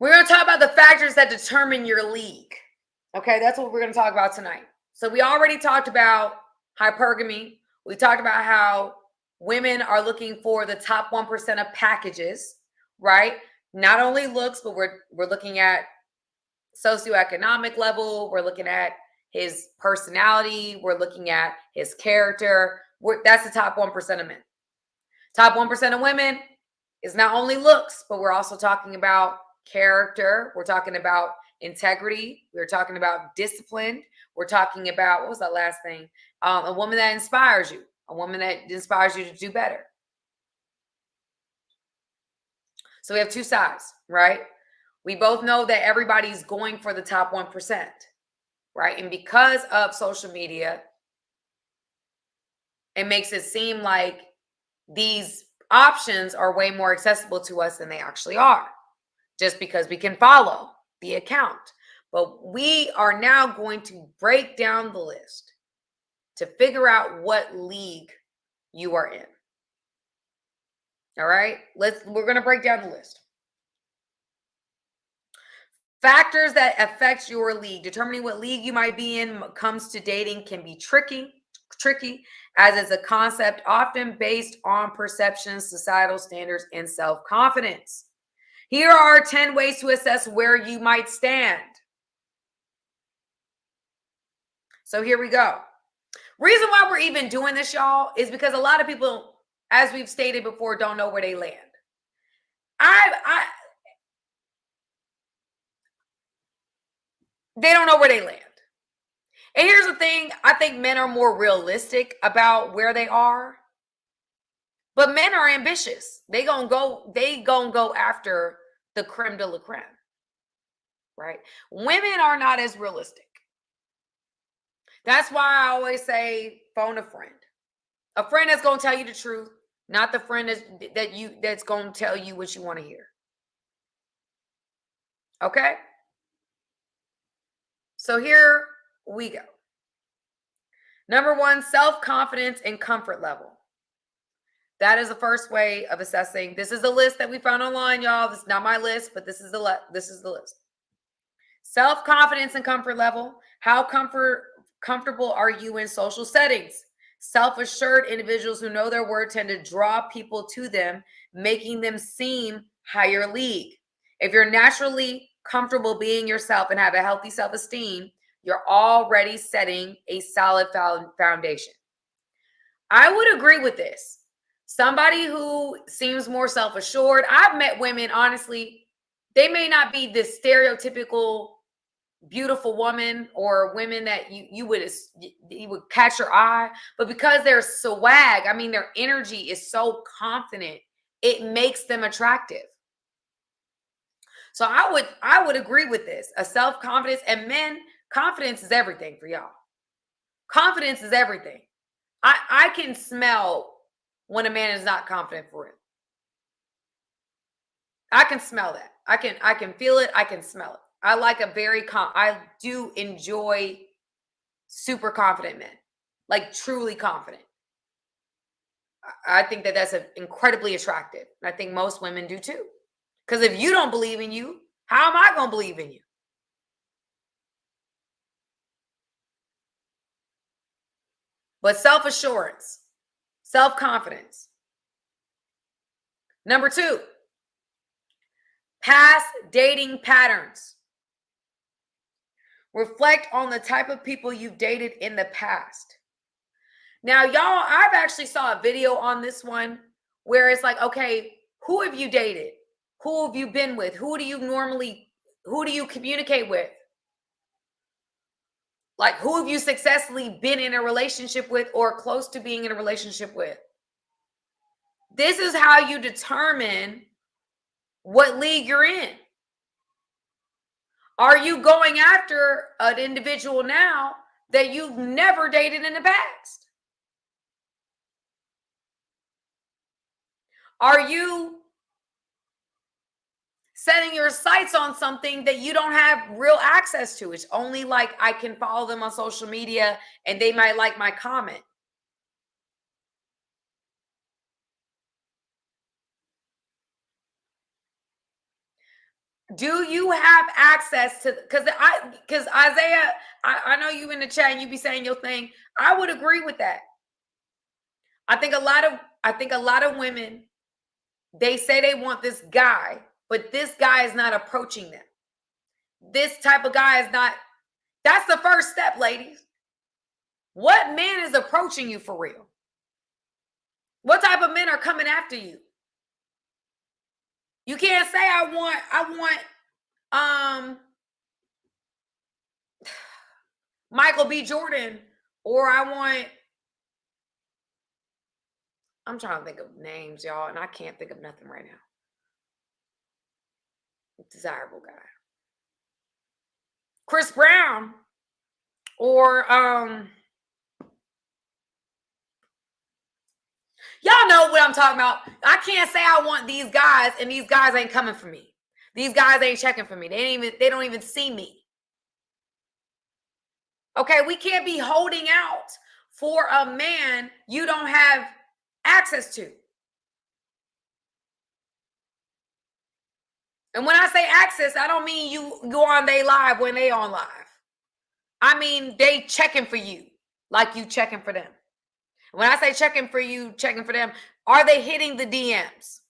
We're going to talk about the factors that determine your league. Okay. That's what we're going to talk about tonight. So we already talked about hypergamy. We talked about how women are looking for the top 1% of packages, right? Not only looks, but we're looking at socioeconomic level. We're looking at his personality. We're looking at his character. That's the top 1% of men. Top 1% of women is not only looks, but we're also talking about character. We're talking about integrity. We're talking about discipline. We're talking about, what was that last thing? A woman that inspires you. A woman that inspires you to do better. So we have two sides, right? We both know that everybody's going for the top 1%, right? And because of social media, it makes it seem like these options are way more accessible to us than they actually are, just because we can follow the account. But we are now going to break down the list to figure out what league you are in. All right, we're going to break down the list. Factors that affect your league. Determining what league you might be in when it comes to dating can be tricky, as is a concept often based on perceptions, societal standards, and self-confidence. Here are 10 ways to assess where you might stand. So here we go. Reason why we're even doing this, y'all, is because a lot of people, as we've stated before, don't know where they land. They don't know where they land. And here's the thing, I think men are more realistic about where they are. But men are ambitious. They gonna go after the creme de la creme. Right? Women are not as realistic. That's why I always say phone a friend. A friend that's gonna tell you the truth, not the friend that's gonna tell you what you want to hear. Okay? So here we go. Number 1, self-confidence and comfort level. That is the first way of assessing. This is the list that we found online, y'all. This is not my list, but this is the list. Self-confidence and comfort level. How comfortable are you in social settings? Self-assured individuals who know their word tend to draw people to them, making them seem higher league. If you're naturally comfortable being yourself and have a healthy self-esteem, you're already setting a solid foundation. I would agree with this. Somebody who seems more self-assured. I've met women, honestly, they may not be this stereotypical beautiful woman or women that you would catch your eye, but because they're swag, I mean, their energy is so confident, it makes them attractive. So I would agree with this. A self-confidence, and men, confidence is everything for y'all. Confidence is everything. I can smell when a man is not confident for it. I can smell that. I can feel it. I can smell it. I like a I do enjoy super confident men, like truly confident. I think that that's incredibly attractive. And I think most women do too. Because if you don't believe in you, how am I going to believe in you? But self-assurance, self-confidence. Number 2, past dating patterns. Reflect on the type of people you've dated in the past. Now, y'all, I've actually saw a video on this one where it's like, okay, who have you dated? Who have you been with? Who do you communicate with? Like, who have you successfully been in a relationship with or close to being in a relationship with? This is how you determine what league you're in. Are you going after an individual now that you've never dated in the past? Are you setting your sights on something that you don't have real access to? It's only like I can follow them on social media and they might like my comment. Do you have access to, because Isaiah, I know you in the chat and you be saying your thing. I would agree with that. I think a lot of women, they say they want this guy, but this guy is not approaching them. This type of guy is not, that's the first step, ladies. What man is approaching you for real? What type of men are coming after you? You can't say I want Michael B. Jordan, or I'm trying to think of names, y'all, and I can't think of nothing right now. Desirable guy. Chris Brown, or y'all know what I'm talking about. I can't say I want these guys and these guys ain't coming for me. These guys ain't checking for me. They don't even see me. Okay, we can't be holding out for a man you don't have access to. And when I say access, I don't mean you go on they live when they on live. I mean they checking for you like you checking for them. When I say checking for you, checking for them, are they hitting the DMs?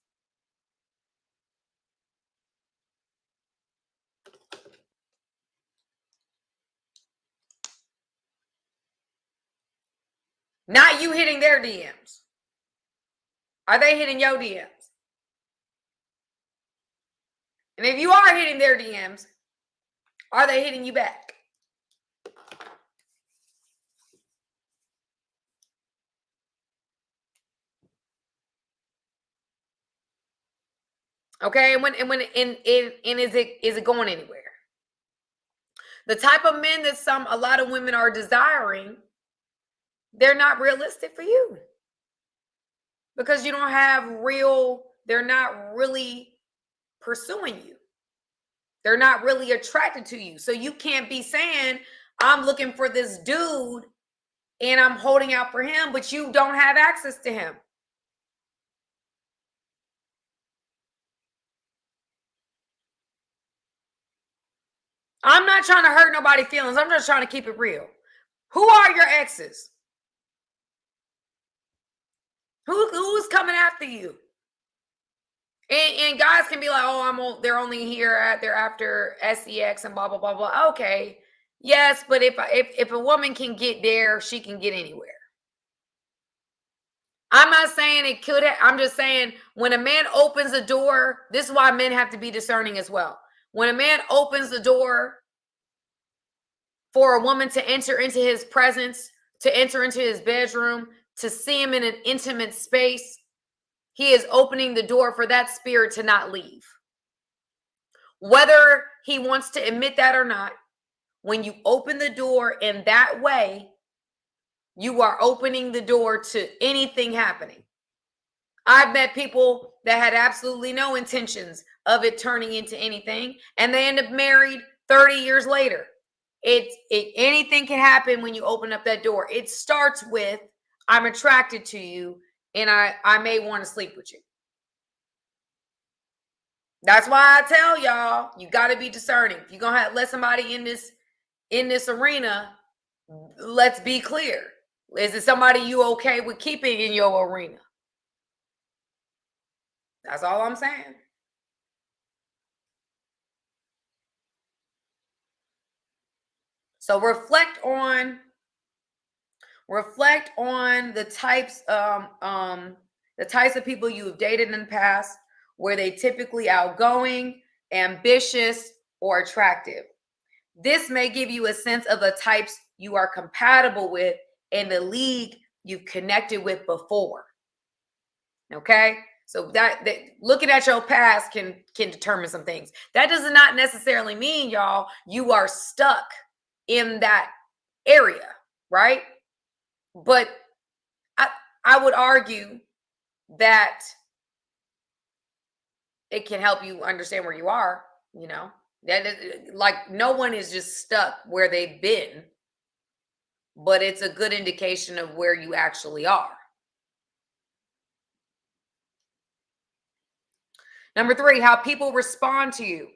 Not you hitting their DMs. Are they hitting your DMs? And if you are hitting their DMs, are they hitting you back? Okay, and is it going anywhere? The type of men that a lot of women are desiring, they're not realistic for you. Because you don't have they're not really pursuing you. They're not really attracted to you. So you can't be saying, I'm looking for this dude and I'm holding out for him, but you don't have access to him. I'm not trying to hurt nobody's feelings. I'm just trying to keep it real. Who are your exes? Who's coming after you? And guys can be like, oh, they're only here they're after sex and blah blah blah blah. Okay, yes, but if a woman can get there, she can get anywhere. I'm not saying it could have, I'm just saying when a man opens a door, this is why men have to be discerning as well. When a man opens the door for a woman to enter into his presence, to enter into his bedroom, to see him in an intimate space, he is opening the door for that spirit to not leave. Whether he wants to admit that or not, when you open the door in that way, you are opening the door to anything happening. I've met people that had absolutely no intentions of it turning into anything, and they end up married 30 years later. Anything can happen when you open up that door. It starts with, I'm attracted to you, and I may want to sleep with you. That's why I tell y'all, you got to be discerning. If you're gonna let somebody in this arena, let's be clear. Is it somebody you okay with keeping in your arena? That's all I'm saying. So reflect on the types of people you've dated in the past. Were they typically outgoing, ambitious, or attractive? This may give you a sense of the types you are compatible with in the league you've connected with before. Okay? So that looking at your past can determine some things. That does not necessarily mean, y'all, you are stuck in that area, right? But I would argue that it can help you understand where you are, you know. That is, like, no one is just stuck where they've been, but it's a good indication of where you actually are. Number 3, how people respond to you.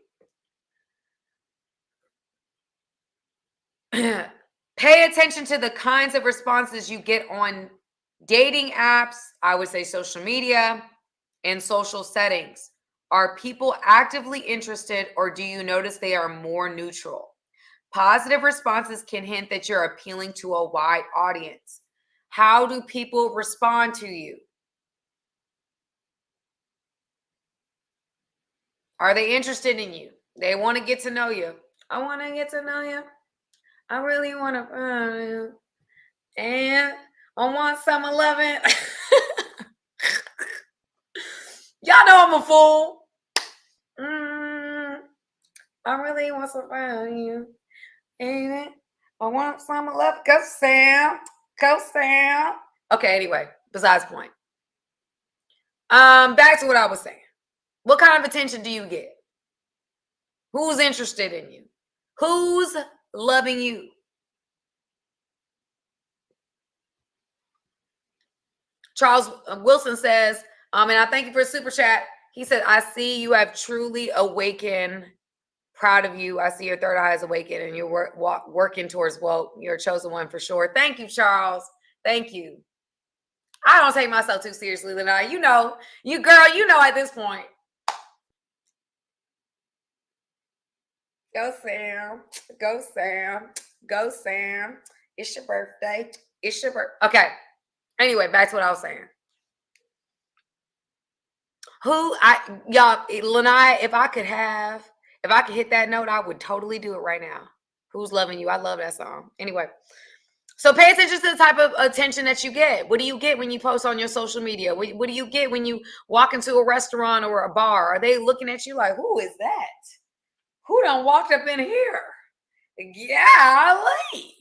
Pay attention to the kinds of responses you get on dating apps, I would say social media, and social settings. Are people actively interested, or do you notice they are more neutral? Positive responses can hint that you're appealing to a wide audience. How do people respond to you? Are they interested in you? They want to get to know you. I want to get to know you. I really want to, and I want some 11. Y'all know I'm a fool. I really want some from you. And I want some 11. Go Sam. Go Sam. Okay, anyway, besides the point. Back to what I was saying. What kind of attention do you get? Who's interested in you? Who's loving you? Charles Wilson says, and I thank you for the super chat. He said, I see you have truly awakened. Proud of you. I see your third eye is awakened and you're working towards, well, you're a chosen one for sure. Thank you, Charles. Thank you. I don't take myself too seriously, Lanai. You know at this point. Go Sam. Go Sam. Go Sam. It's your birthday. It's your birthday. Okay. Anyway, back to what I was saying. Lanai, if I could hit that note, I would totally do it right now. Who's loving you? I love that song. Anyway, so pay attention to the type of attention that you get. What do you get when you post on your social media? What do you get when you walk into a restaurant or a bar? Are they looking at you like, who is that? Who done walked up in here? Golly.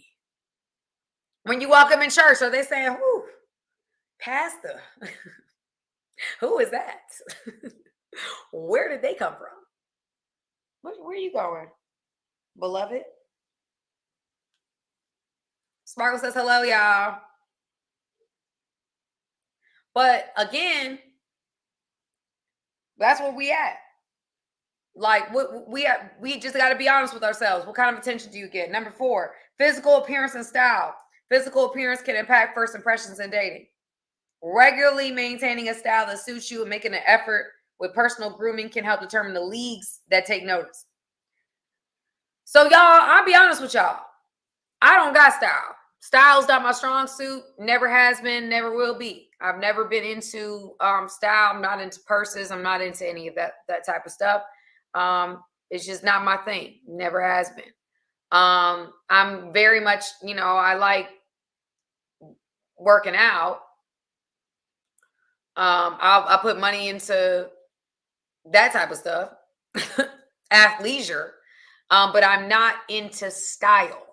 When you walk up in church, are they saying, who? Pastor. Who is that? Where did they come from? Where are you going, beloved? Sparkle says hello, y'all. But again, that's where we at. Like, we just got to be honest with ourselves. What kind of attention do you get? Number 4, physical appearance and style. Physical appearance can impact first impressions in dating. Regularly maintaining a style that suits you and making an effort with personal grooming can help determine the leagues that take notice. So, y'all, I'll be honest with y'all. I don't got style. Style's not my strong suit. Never has been, never will be. I've never been into style. I'm not into purses. I'm not into any of that type of stuff. It's just not my thing. Never has been. I'm very much, I like working out. I'll put money into that type of stuff, athleisure, but I'm not into style.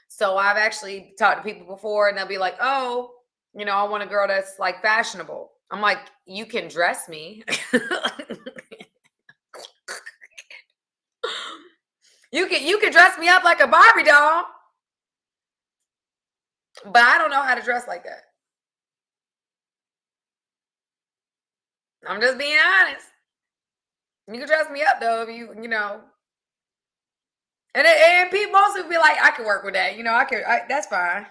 So I've actually talked to people before, and they'll be like, "Oh, I want a girl that's like fashionable." I'm like, "You can dress me." You can dress me up like a Barbie doll, but I don't know how to dress like that. I'm just being honest. You can dress me up though if and people mostly be like, I can work with that. That's fine.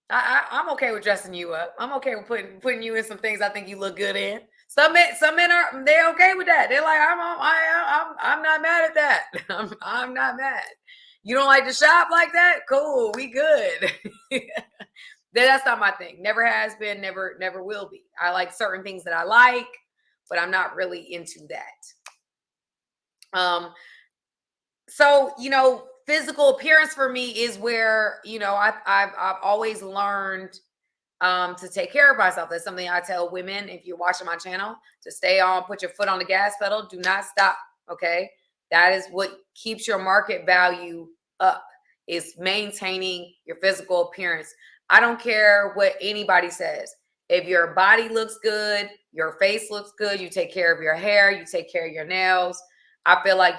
I'm okay with dressing you up. I'm okay with putting you in some things I think you look good in. Some men are they're okay with that. They're like, I'm not mad at that. I'm not mad. You don't like to shop like that? Cool, we good. That's not my thing. Never has been, never will be. I like certain things that I like, but I'm not really into that. So physical appearance for me is where I've always learned to take care of myself. That's something I tell women, if you're watching my channel, to stay on, put your foot on the gas pedal, do not stop. Okay, that is what keeps your market value up, is maintaining your physical appearance. I don't care what anybody says. If your body looks good, your face looks good, you take care of your hair, you take care of your nails, I feel like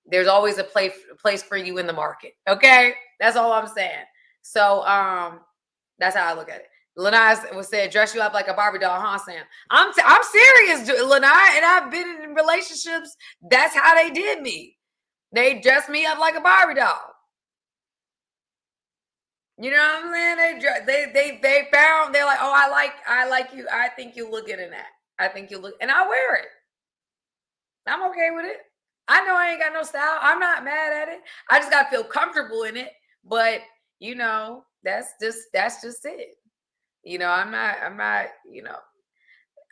there's always a place for you in the market. Okay, that's all I'm saying. So that's how I look at it. Lanai was said, dress you up like a Barbie doll, huh, Sam? I'm serious, Lanai, and I've been in relationships. That's how they did me. They dressed me up like a Barbie doll. You know what I'm saying? They found, they're like, oh, I like you. I think you look good in that. I think you look, and I wear it. I'm okay with it. I know I ain't got no style. I'm not mad at it. I just gotta feel comfortable in it. But that's just it. I'm not.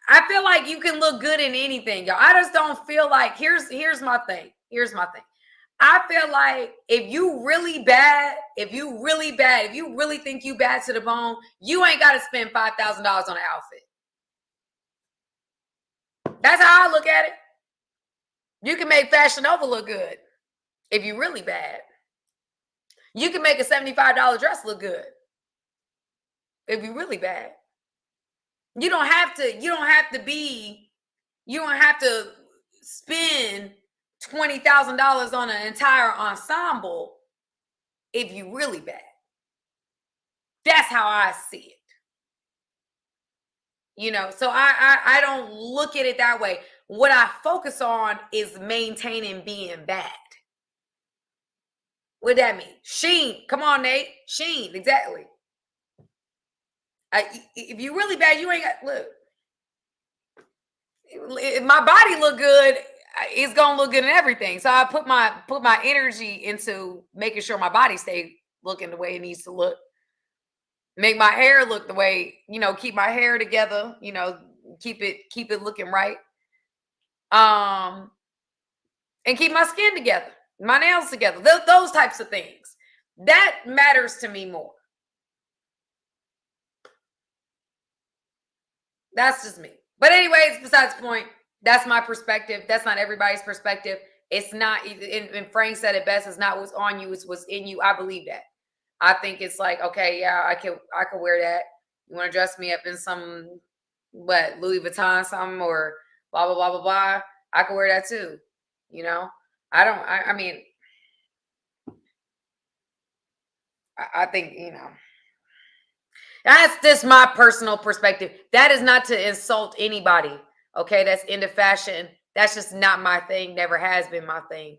I feel like you can look good in anything, y'all. I just don't feel like here's my thing. Here's my thing. I feel like if you really think you bad to the bone, you ain't got to spend $5,000 on an outfit. That's how I look at it. You can make Fashion Nova look good if you're really bad. You can make a $75 dress look good if you're really bad. You don't have to spend $20,000 on an entire ensemble if you're really bad. That's how I see it. So I don't look at it that way. What I focus on is maintaining being bad. What that mean? Sheen. Come on, Nate. Sheen. Exactly. If you really bad, you ain't got look. If my body look good, it's gonna look good in everything. So I put my energy into making sure my body stay looking the way it needs to look. Make my hair look the way, keep my hair together, keep it looking right. And keep my skin together, my nails together, those types of things. That matters to me more. That's just me. But anyways, besides the point, that's my perspective. That's not everybody's perspective. It's not, and Frank said it best, it's not what's on you, it's what's in you. I believe that. I think it's like, okay, yeah, I can wear that. You want to dress me up in some, Louis Vuitton, something, or blah, blah, blah, blah, blah. I can wear that too. I mean, I think, that's just my personal perspective. That is not to insult anybody. Okay. That's into fashion. That's just not my thing. Never has been my thing.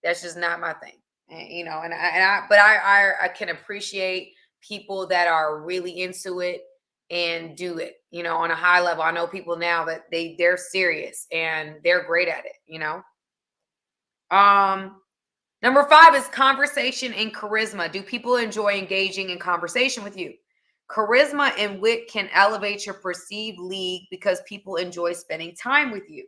That's just not my thing. And I can appreciate people that are really into it and do it, on a high level. I know people now that they're serious and they're great at it, Number 5 is conversation and charisma. Do people enjoy engaging in conversation with you? Charisma and wit can elevate your perceived league because people enjoy spending time with you.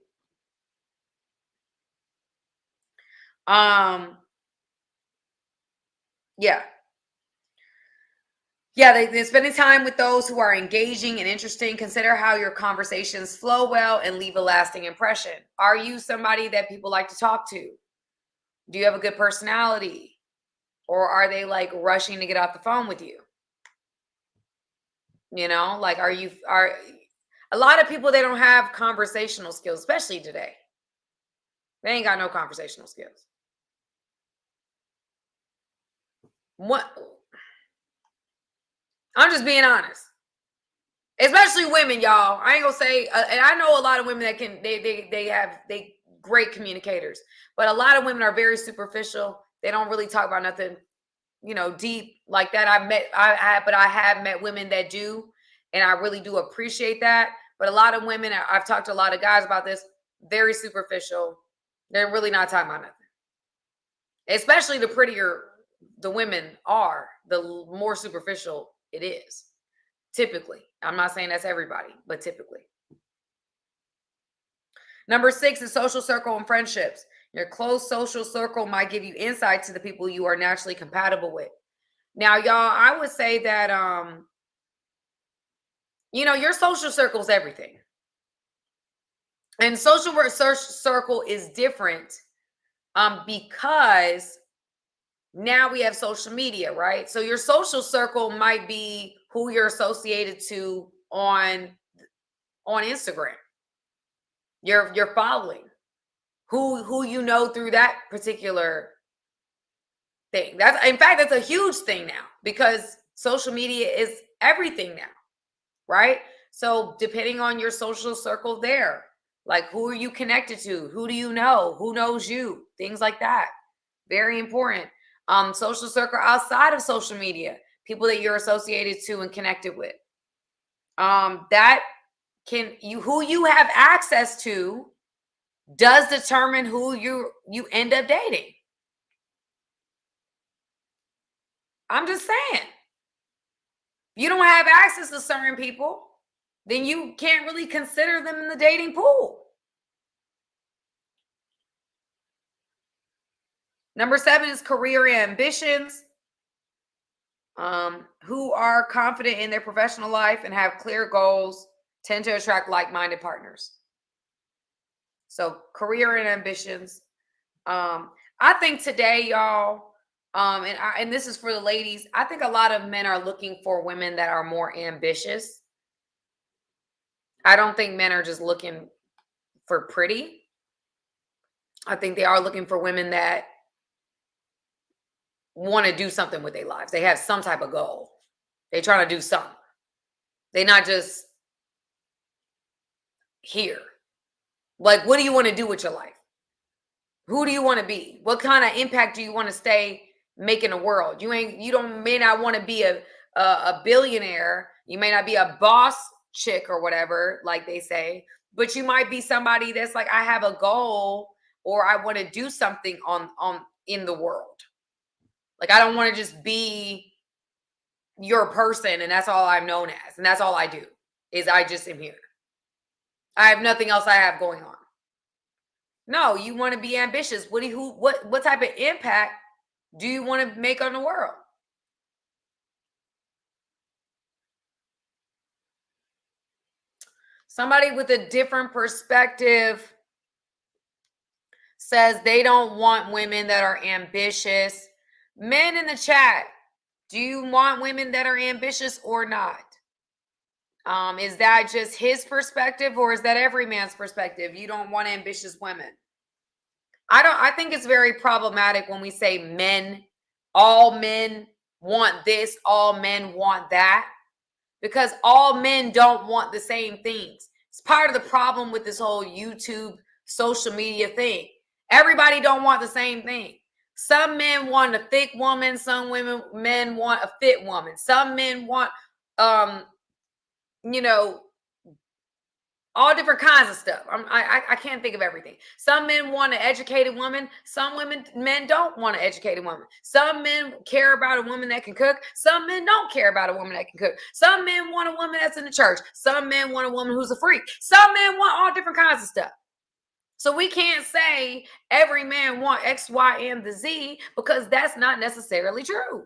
Yeah. Yeah, they're spending time with those who are engaging and interesting. Consider how your conversations flow well and leave a lasting impression. Are you somebody that people like to talk to? Do you have a good personality? Or are they like rushing to get off the phone with you? You know, like are a lot of people, they don't have conversational skills, especially today. They ain't got no conversational skills. What, I'm just being honest. Especially women, y'all. I ain't gonna say, and I know a lot of women that can, they great communicators, but a lot of women are very superficial. They don't really talk about nothing, deep like that. But I have met women that do, and I really do appreciate that. But a lot of women, I've talked to a lot of guys about this, very superficial. They're really not talking about nothing. Especially the prettier the women are, the more superficial it is. Typically. I'm not saying that's everybody, but typically. Number 6 is social circle and friendships. Your close social circle might give you insight to the people you are naturally compatible with. Now, y'all, I would say that your social circle is everything. And social circle is different because now we have social media, right? So your social circle might be who you're associated to on Instagram. You're following who you know through that particular thing. That's a huge thing now because social media is everything now, right? So depending on your social circle there, like who are you connected to? Who do you know? Who knows you? Things like that. Very important. Social circle outside of social media, people that you're associated to and connected with. That who you have access to does determine who you end up dating. I'm just saying. If you don't have access to certain people, then you can't really consider them in the dating pool. Number 7 is career ambitions. Who are confident in their professional life and have clear goals tend to attract like-minded partners. So career and ambitions. I think today, y'all, and this is for the ladies, I think a lot of men are looking for women that are more ambitious. I don't think men are just looking for pretty. I think they are looking for women that want to do something with their lives. They have some type of goal. They're trying to do something. They're not just here. Like, what do you want to do with your life? Who do you want to be? What kind of impact do you want to stay making the world? You may not want to be a billionaire. You may not be a boss chick or whatever, like they say, but you might be somebody that's like, I have a goal or I want to do something on in the world. Like, I don't want to just be your person and that's all I'm known as. And that's all I do is I just am here. I have nothing else I have going on. No, you want to be ambitious. What type of impact do you want to make on the world? Somebody with a different perspective says they don't want women that are ambitious. Men in the chat, do you want women that are ambitious or not? Is that just his perspective or is that every man's perspective? You don't want ambitious women. I think it's very problematic when we say all men want this, all men want that, because all men don't want the same things. It's part of the problem with this whole YouTube social media thing. Everybody don't want the same thing. Some men want a thick woman, some men want a fit woman. Some men want All different kinds of stuff. I can't think of everything. Some men want an educated woman. Some men don't want an educated woman. Some men care about a woman that can cook. Some men don't care about a woman that can cook. Some men want a woman that's in the church. Some men want a woman who's a freak. Some men want all different kinds of stuff. So we can't say every man want X, Y, and the Z, because that's not necessarily true.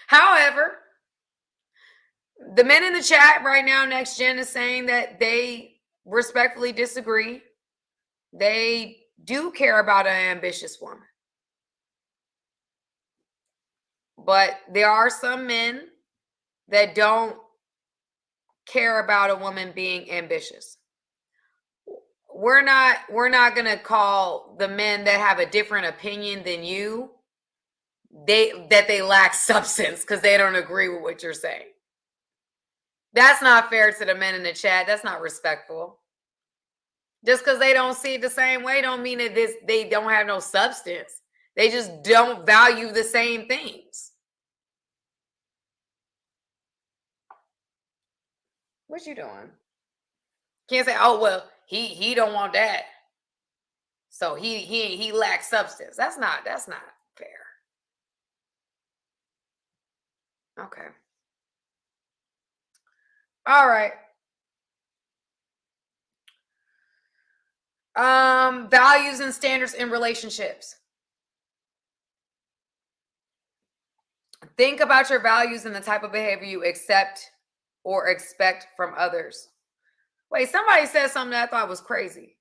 However, the men in the chat right now, Next Gen, is saying that they respectfully disagree. They do care about an ambitious woman. But there are some men that don't care about a woman being ambitious. We're not going to call the men that have a different opinion than you that they lack substance because they don't agree with what you're saying. That's not fair to the men in the chat. That's not respectful. Just because they don't see it the same way don't mean that they don't have no substance. They just don't value the same things. What you doing? Can't say, oh well, he don't want that, so he lacks substance. That's not fair. Okay. All right. Values and standards in relationships. Think about your values and the type of behavior you accept or expect from others. Wait, somebody said something that I thought was crazy.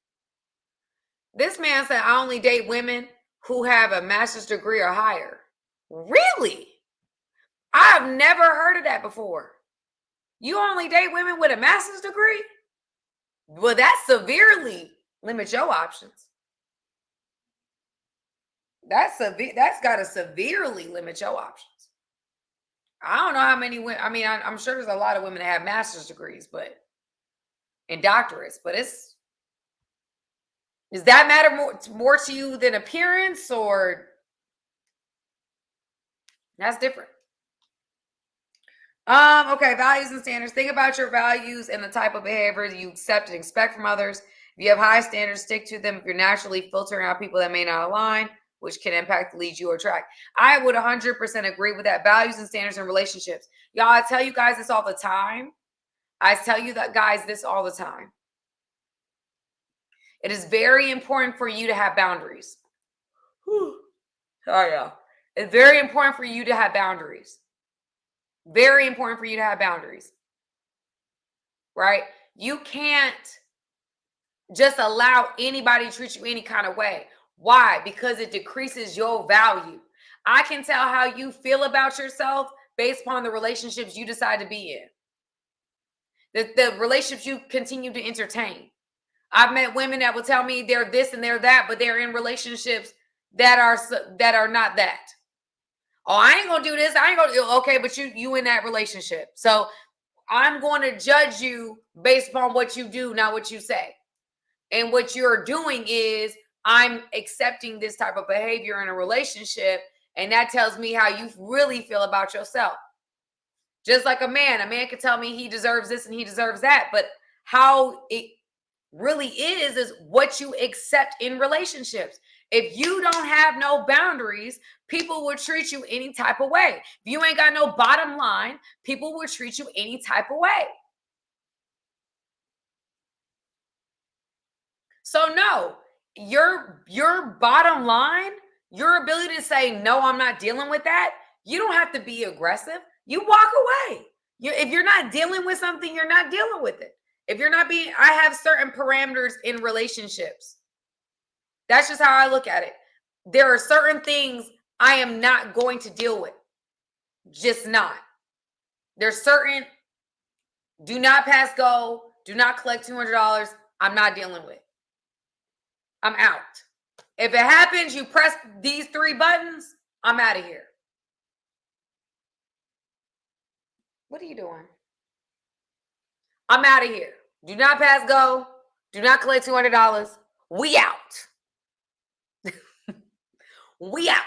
This man said, I only date women who have a master's degree or higher. Really? I've never heard of that before. You only date women with a master's degree? Well, that severely limits your options. That's got to severely limit your options. I don't know how many women. I mean, I'm sure there's a lot of women that have master's degrees, and doctorates. But does that matter more to you than appearance, or that's different? Okay, values and standards. Think about your values and the type of behavior you accept and expect from others. If you have high standards, stick to them. If you're naturally filtering out people that may not align, which can impact the leads you attract. I would 100% agree with that. Values and standards in relationships. Y'all, I tell you guys this all the time. It is very important for you to have boundaries. Oh, yeah. It's very important for you to have boundaries. Very important for you to have boundaries. Right? You can't just allow anybody to treat you any kind of way. Why? Because it decreases your value. I can tell how you feel about yourself based upon the relationships you decide to be in. The relationships you continue to entertain. I've met women that will tell me they're this and they're that, but they're in relationships that are not that. Oh, I ain't gonna do this. I ain't gonna do okay, but you in that relationship. So I'm going to judge you based upon what you do, not what you say. And what you're doing is I'm accepting this type of behavior in a relationship, and that tells me how you really feel about yourself. Just like a man can tell me he deserves this and he deserves that, but how it really is what you accept in relationships. If you don't have no boundaries, people will treat you any type of way. If you ain't got no bottom line, people will treat you any type of way. So no, your bottom line, your ability to say, no, I'm not dealing with that. You don't have to be aggressive. You walk away. If you're not dealing with something, you're not dealing with it. If you're not being, I have certain parameters in relationships. That's just how I look at it. There are certain things I am not going to deal with. Just not. There's certain, do not pass go, do not collect $200. I'm not dealing with. I'm out. If it happens, you press these 3 buttons, I'm out of here. What are you doing? I'm out of here. Do not pass go. Do not collect $200. We out. We out.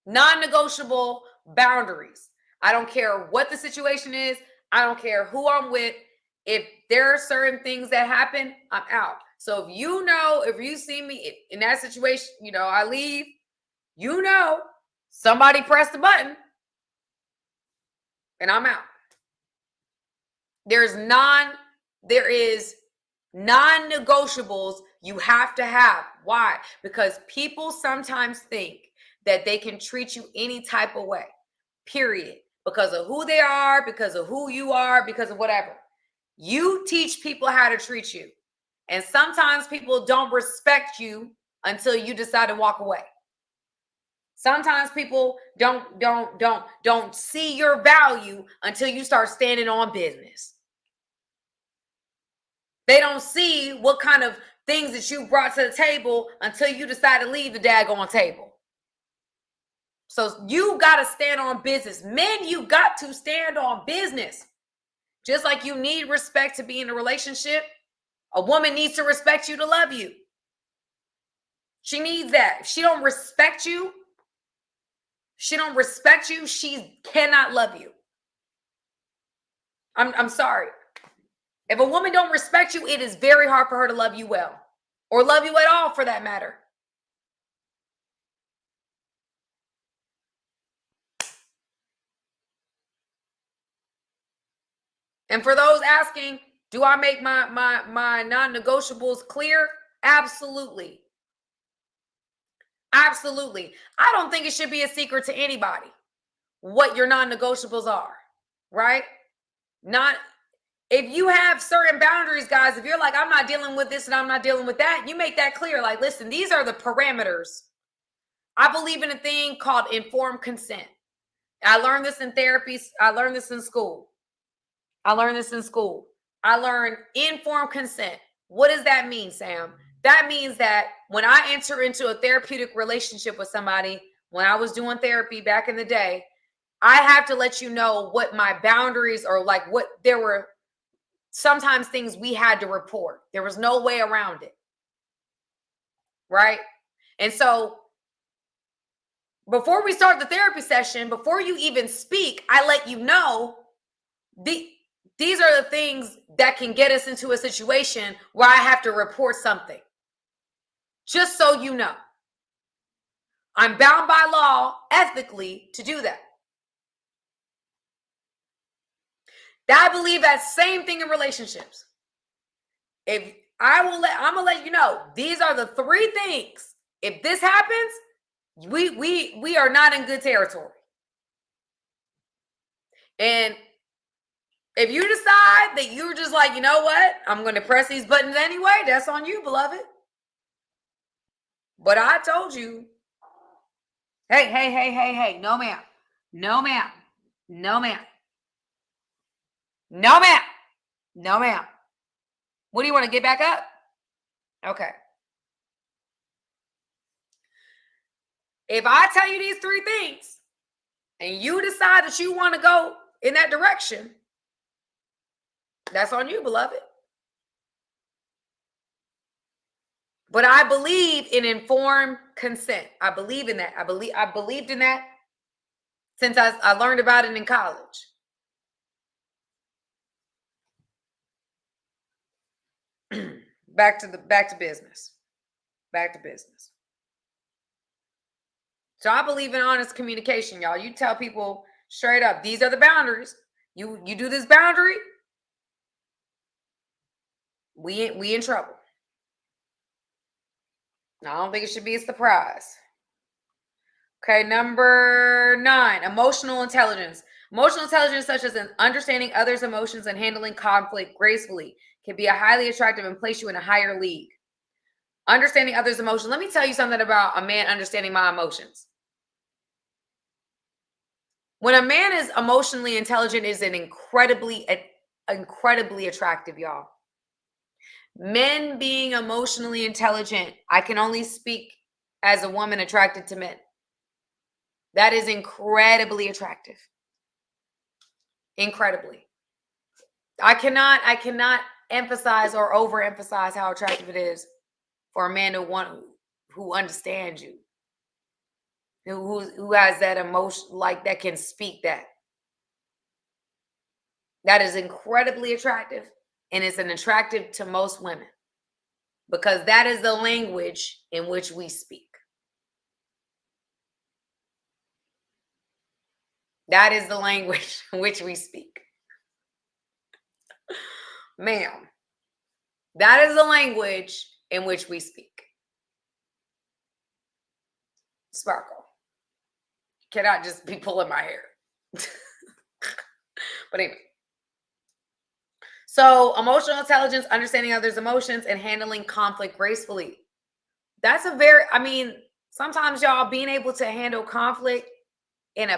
Non-negotiable boundaries. I don't care what the situation is. I don't care who I'm with. If there are certain things that happen, I'm out. So if you see me in that situation, I leave, somebody press the button and I'm out. There is non-negotiables you have to have. Why? Because people sometimes think that they can treat you any type of way, period. Because of who they are, because of who you are, because of whatever. You teach people how to treat you. And sometimes people don't respect you until you decide to walk away. Sometimes people don't see your value until you start standing on business. They don't see what kind of things that you brought to the table until you decide to leave the daggone table. So you got to stand on business. Men, you got to stand on business. Just like you need respect to be in a relationship, a woman needs to respect you to love you. She needs that. If she don't respect you, she cannot love you. I'm sorry. If a woman don't respect you, it is very hard for her to love you well, or love you at all for that matter. And for those asking, do I make my non-negotiables clear? Absolutely. Absolutely. I don't think it should be a secret to anybody what your non-negotiables are, right? If you have certain boundaries, guys, if you're like, I'm not dealing with this and I'm not dealing with that, you make that clear. Like, listen, these are the parameters. I believe in a thing called informed consent. I learned this in therapy. I learned this in school. I learned informed consent. What does that mean, Sam? That means that when I enter into a therapeutic relationship with somebody, when I was doing therapy back in the day, I have to let you know what my boundaries are, like what there were sometimes things we had to report. There was no way around it. Right? And so before we start the therapy session, before you even speak, I let you know these are the things that can get us into a situation where I have to report something. Just so you know. I'm bound by law, ethically, to do that. I believe that same thing in relationships. I'm gonna let you know, these are the 3 things. If this happens, we are not in good territory. And if you decide that you're just like, you know what, I'm going to press these buttons anyway, that's on you, beloved. But I told you, hey, no ma'am, no ma'am, no ma'am, no ma'am, no ma'am. What do you want to get back up? Okay. If I tell you these 3 things and you decide that you want to go in that direction, that's on you, beloved. But I believe in informed consent. I believe in that. I believed in that since I learned about it in college. Back to business. Back to business. So I believe in honest communication, y'all. You tell people straight up, these are the boundaries. You do this boundary, we in trouble. I don't think it should be a surprise. Okay, number 9, emotional intelligence. Emotional intelligence, such as understanding others' emotions and handling conflict gracefully, can be a highly attractive and place you in a higher league. Understanding others' emotions. Let me tell you something about a man understanding my emotions. When a man is emotionally intelligent, is an incredibly attractive, y'all. Men being emotionally intelligent, I can only speak as a woman attracted to men. That is incredibly attractive. Incredibly. I cannot emphasize or overemphasize how attractive it is for a man who understands you, who has that emotion, like that can speak that. That is incredibly attractive, and it's an attractive to most women because that is the language in which we speak. That is the language in which we speak. Ma'am, that is the language in which we speak. Sparkle. Cannot just be pulling my hair. But anyway. So, emotional intelligence, understanding others' emotions, and handling conflict gracefully. That's a very, I mean, sometimes y'all being able to handle conflict in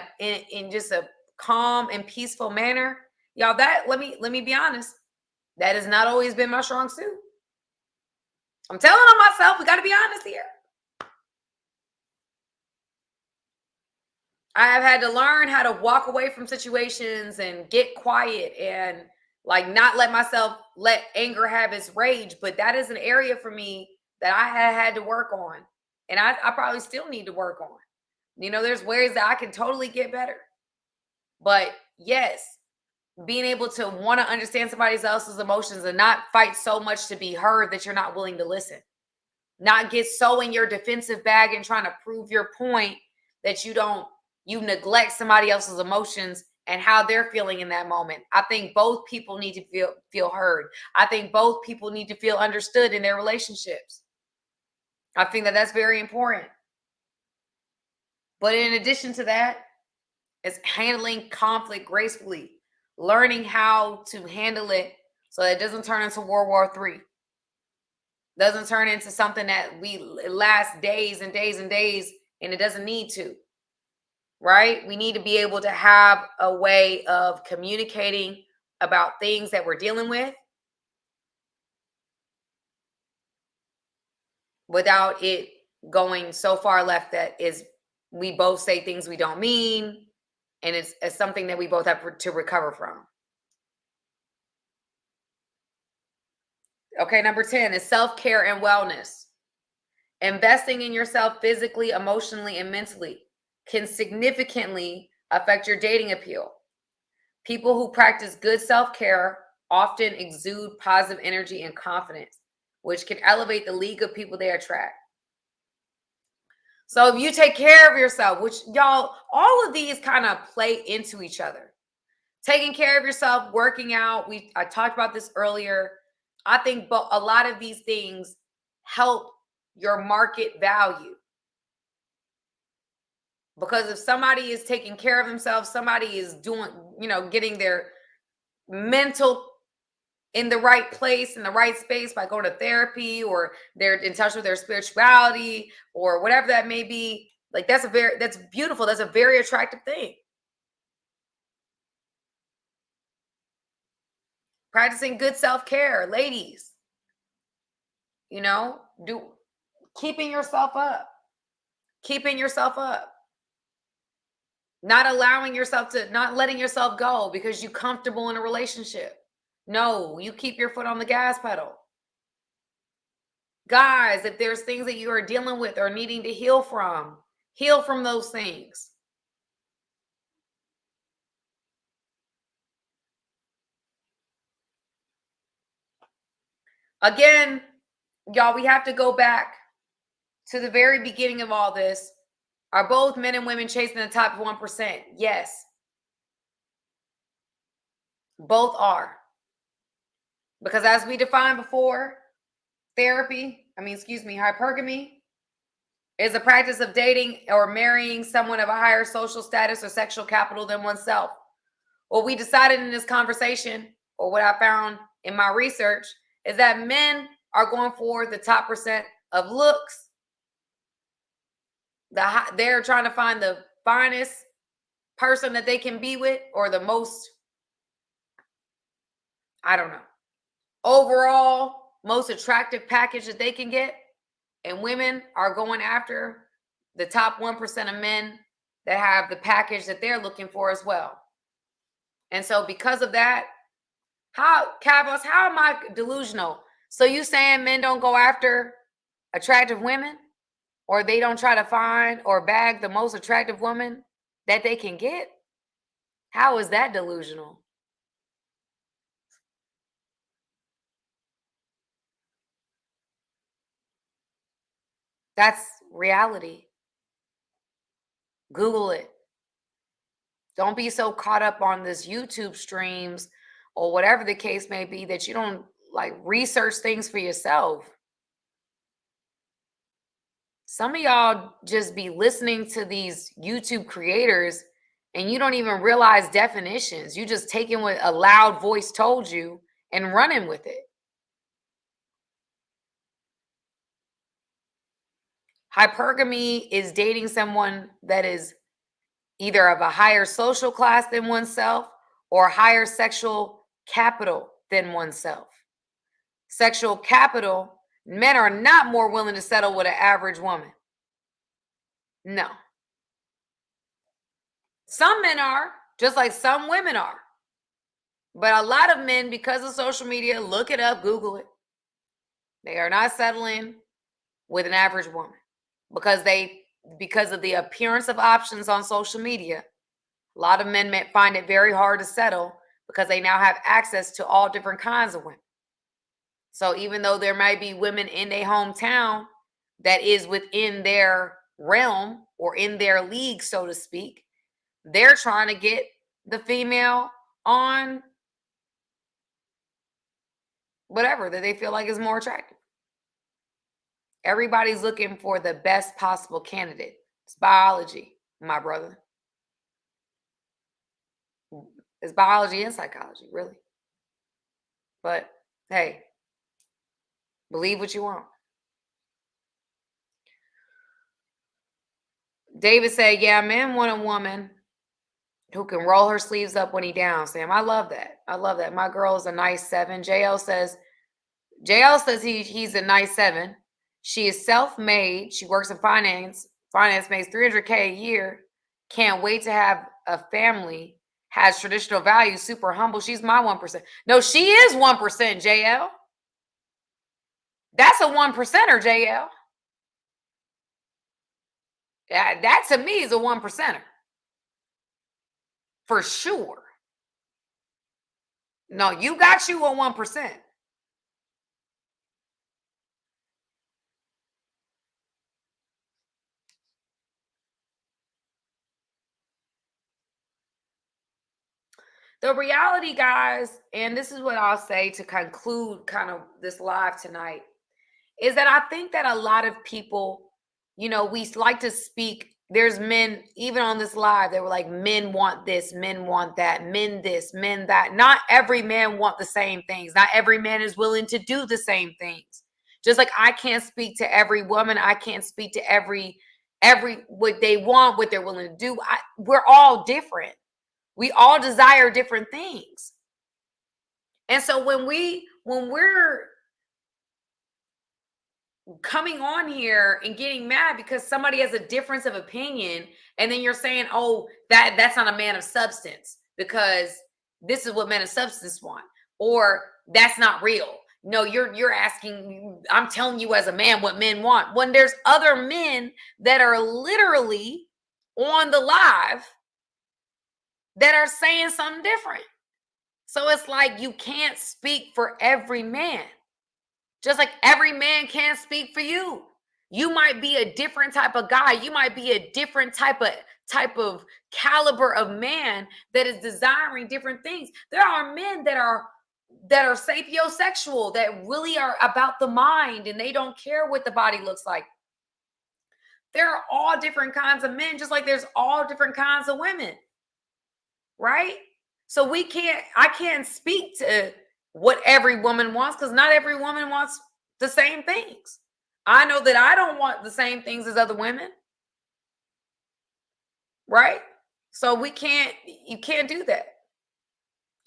just a calm and peaceful manner, y'all, that let me be honest, that has not always been my strong suit. I'm telling on myself, we got to be honest here. I have had to learn how to walk away from situations and get quiet and like not let anger have its rage. But that is an area for me that I had to work on. And I probably still need to work on. You know, there's ways that I can totally get better. But yes, being able to want to understand somebody else's emotions and not fight so much to be heard that you're not willing to listen. Not get so in your defensive bag and trying to prove your point that you neglect somebody else's emotions and how they're feeling in that moment. I think both people need to feel heard. I think both people need to feel understood in their relationships. I think that that's very important. But in addition to that, it's handling conflict gracefully, learning how to handle it so that it doesn't turn into World War III. Doesn't turn into something that lasts days and days and days, and it doesn't need to. Right? We need to be able to have a way of communicating about things that we're dealing with without it going so far left that is we both say things we don't mean, and it's something that we both have to recover from. Okay, number 10 is self-care and wellness. Investing in yourself physically, emotionally, and mentally can significantly affect your dating appeal. People who practice good self-care often exude positive energy and confidence, which can elevate the league of people they attract. So if you take care of yourself, which y'all, all of these kind of play into each other. Taking care of yourself, working out, I talked about this earlier. I think a lot of these things help your market value. Because if somebody is taking care of themselves, somebody is doing, getting their mental in the right place, in the right space by going to therapy, or they're in touch with their spirituality or whatever that may be, like that's beautiful. That's a very attractive thing. Practicing good self-care, ladies, keeping yourself up, not letting yourself go because you're comfortable in a relationship. No, you keep your foot on the gas pedal. Guys, if there's things that you are dealing with or needing to heal from those things. Again, y'all, we have to go back to the very beginning of all this. Are both men and women chasing the top 1%? Yes. Both are. Because as we defined before, hypergamy is a practice of dating or marrying someone of a higher social status or sexual capital than oneself. What we decided in this conversation, or what I found in my research, is that men are going for the top percent of looks. They're trying to find the finest person that they can be with, or the most, I don't know, overall most attractive package that they can get. And women are going after the top 1% of men that have the package that they're looking for as well. And so because of that, how am I delusional? So you saying men don't go after attractive women, or they don't try to find or bag the most attractive woman that they can get? How is that delusional? That's reality. Google it. Don't be so caught up on this YouTube streams or whatever the case may be that you don't like research things for yourself. Some of y'all just be listening to these YouTube creators and you don't even realize definitions. You just taking what a loud voice told you and running with it. Hypergamy is dating someone that is either of a higher social class than oneself or higher sexual capital than oneself. Sexual capital, men are not more willing to settle with an average woman. No. Some men are, just like some women are. But a lot of men, because of social media, look it up, Google it. They are not settling with an average woman because of the appearance of options on social media. A lot of men find it very hard to settle because they now have access to all different kinds of women. So even though there might be women in their hometown that is within their realm or in their league, so to speak, they're trying to get the female on whatever that they feel like is more attractive. Everybody's looking for the best possible candidate. It's biology, my brother. It's biology and psychology, really. But hey, believe what you want. David said, yeah, men want a woman who can roll her sleeves up when he down, Sam. I love that. I love that. My girl is a nice 7. JL says he's a nice 7. She is self-made. She works in finance. Finance makes $300K a year. Can't wait to have a family. Has traditional values. Super humble. She's my 1%. No, she is 1%, JL. That's a 1%er, JL. That to me is a 1%er. For sure. No, you got you a 1%. The reality, guys, and this is what I'll say to conclude kind of this live tonight, is that I think that a lot of people, we like to speak. There's men, even on this live, they were like, men want this, men want that, men this, men that. Not every man want the same things. Not every man is willing to do the same things. Just like I can't speak to every woman. I can't speak to every what they want, what they're willing to do. We're all different. We all desire different things. And so when we're coming on here and getting mad because somebody has a difference of opinion, and then you're saying, oh, that's not a man of substance because this is what men of substance want, or that's not real. No, you're asking, I'm telling you as a man what men want, when there's other men that are literally on the live that are saying something different. So it's like you can't speak for every man. Just like every man can't speak for you. You might be a different type of guy. You might be a different type of caliber of man that is desiring different things. There are men that are sapiosexual, that really are about the mind and they don't care what the body looks like. There are all different kinds of men, just like there's all different kinds of women. Right? So I can't speak to what every woman wants because not every woman wants the same things. I know that I don't want the same things as other women. Right? So you can't do that.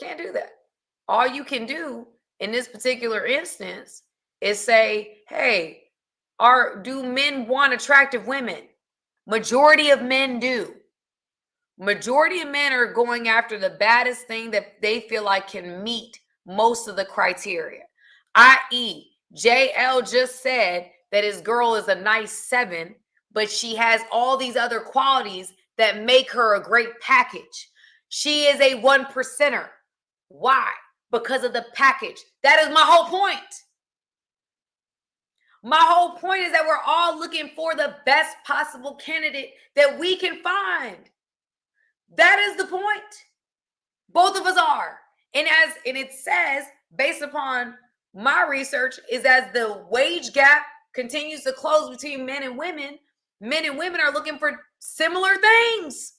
Can't do that. All you can do in this particular instance is say, hey, do men want attractive women? Majority of men do. Majority of men are going after the baddest thing that they feel like can meet most of the criteria. I.e., JL just said that his girl is a nice 7, but she has all these other qualities that make her a great package. She is a 1%er. Why? Because of the package. That is my whole point. My whole point is that we're all looking for the best possible candidate that we can find. That is the point. Both of us are. And it says, based upon my research, is as the wage gap continues to close between men and women are looking for similar things.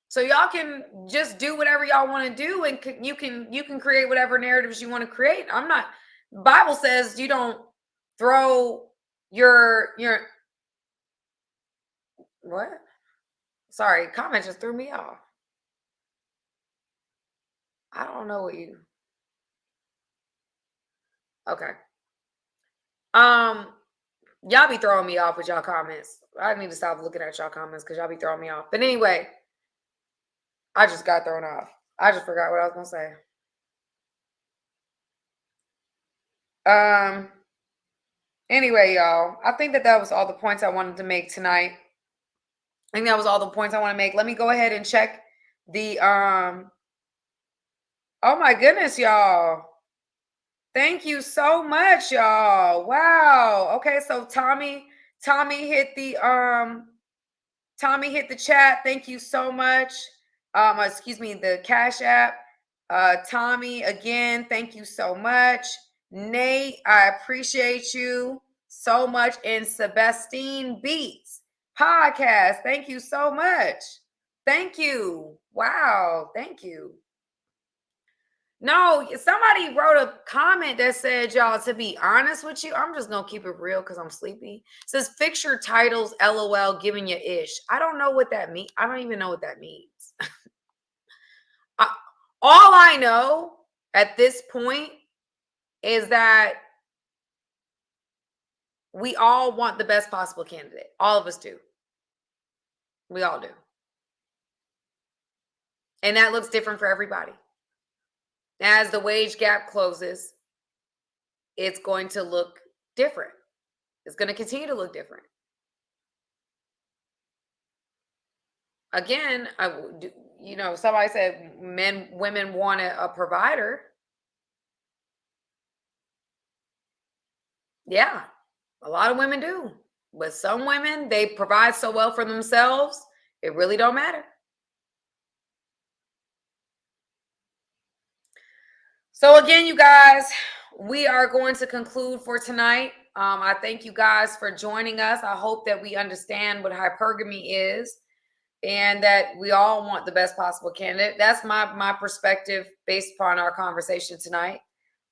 So y'all can just do whatever y'all want to do, and you can create whatever narratives you want to create. Bible says you don't throw your what? Sorry, comment just threw me off. I don't know what you. Okay. Y'all be throwing me off with y'all comments. I need to stop looking at y'all comments because y'all be throwing me off. But anyway, I just got thrown off. I just forgot what I was gonna say. Anyway, y'all, I think that was all the points I wanted to make tonight. I think that was all the points I want to make. Let me go ahead and check the oh my goodness, y'all. Thank you so much, y'all. Wow. Okay, so Tommy hit the chat. Thank you so much. Excuse me, the Cash App. Tommy, again, thank you so much. Nate, I appreciate you so much. And Sebastine Beats Podcast, thank you so much. Thank you. Wow, thank you. No, somebody wrote a comment that said, y'all, to be honest with you, I'm just going to keep it real because I'm sleepy. It says, fix your titles, LOL, giving you ish. I don't know what that means. I don't even know what that means. All I know at this point is that we all want the best possible candidate. All of us do. We all do. And that looks different for everybody. As the wage gap closes, it's going to look different. It's going to continue to look different. Again, somebody said women want a provider. Yeah, a lot of women do. But some women, they provide so well for themselves, it really don't matter. So again, you guys, we are going to conclude for tonight. I thank you guys for joining us. I hope that we understand what hypergamy is and that we all want the best possible candidate. That's my perspective based upon our conversation tonight.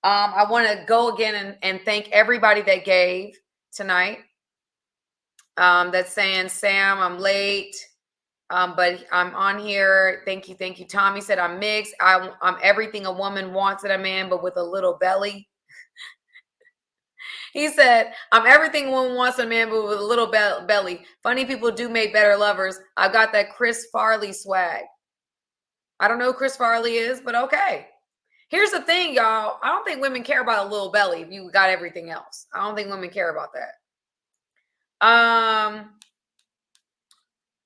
I want to go again and thank everybody that gave tonight. That's saying, Sam, I'm late. But I'm on here. Thank you. Tommy said I'm mixed. I'm everything a woman wants in a man, but with a little belly. He said, I'm everything a woman wants in a man, but with a little belly. Funny people do make better lovers. I've got that Chris Farley swag. I don't know who Chris Farley is, but okay. Here's the thing, y'all. I don't think women care about a little belly if you got everything else. I don't think women care about that.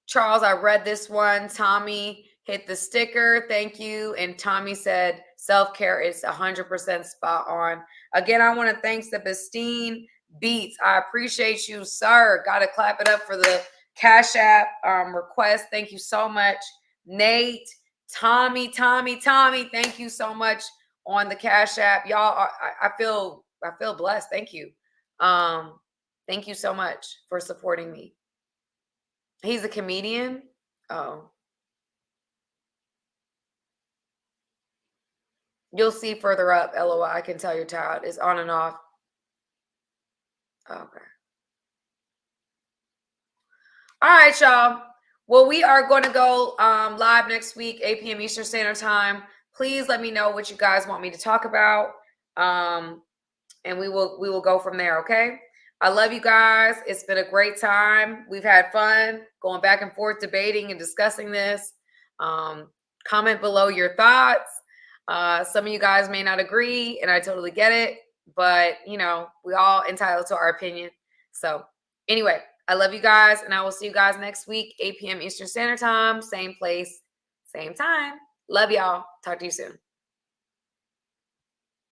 Charles, I read this one. Tommy hit the sticker. Thank you. And Tommy said, self-care is 100% spot on. Again, I want to thank Sebastine Beats. I appreciate you, sir. Got to clap it up for the Cash App request. Thank you so much. Nate, Tommy, thank you so much on the Cash App. Y'all, I feel blessed. Thank you. Thank you so much for supporting me. He's a comedian? Oh. You'll see further up, LOI. I can tell your child is on and off. Okay. All right, y'all. Well, we are going to go live next week, 8 p.m. Eastern Standard Time. Please let me know what you guys want me to talk about. And we will go from there, okay? I love you guys. It's been a great time. We've had fun going back and forth, debating and discussing this. Comment below your thoughts. Some of you guys may not agree, and I totally get it. But, we all entitled to our opinion. So anyway, I love you guys, and I will see you guys next week, 8 p.m. Eastern Standard Time, same place, same time. Love y'all. Talk to you soon.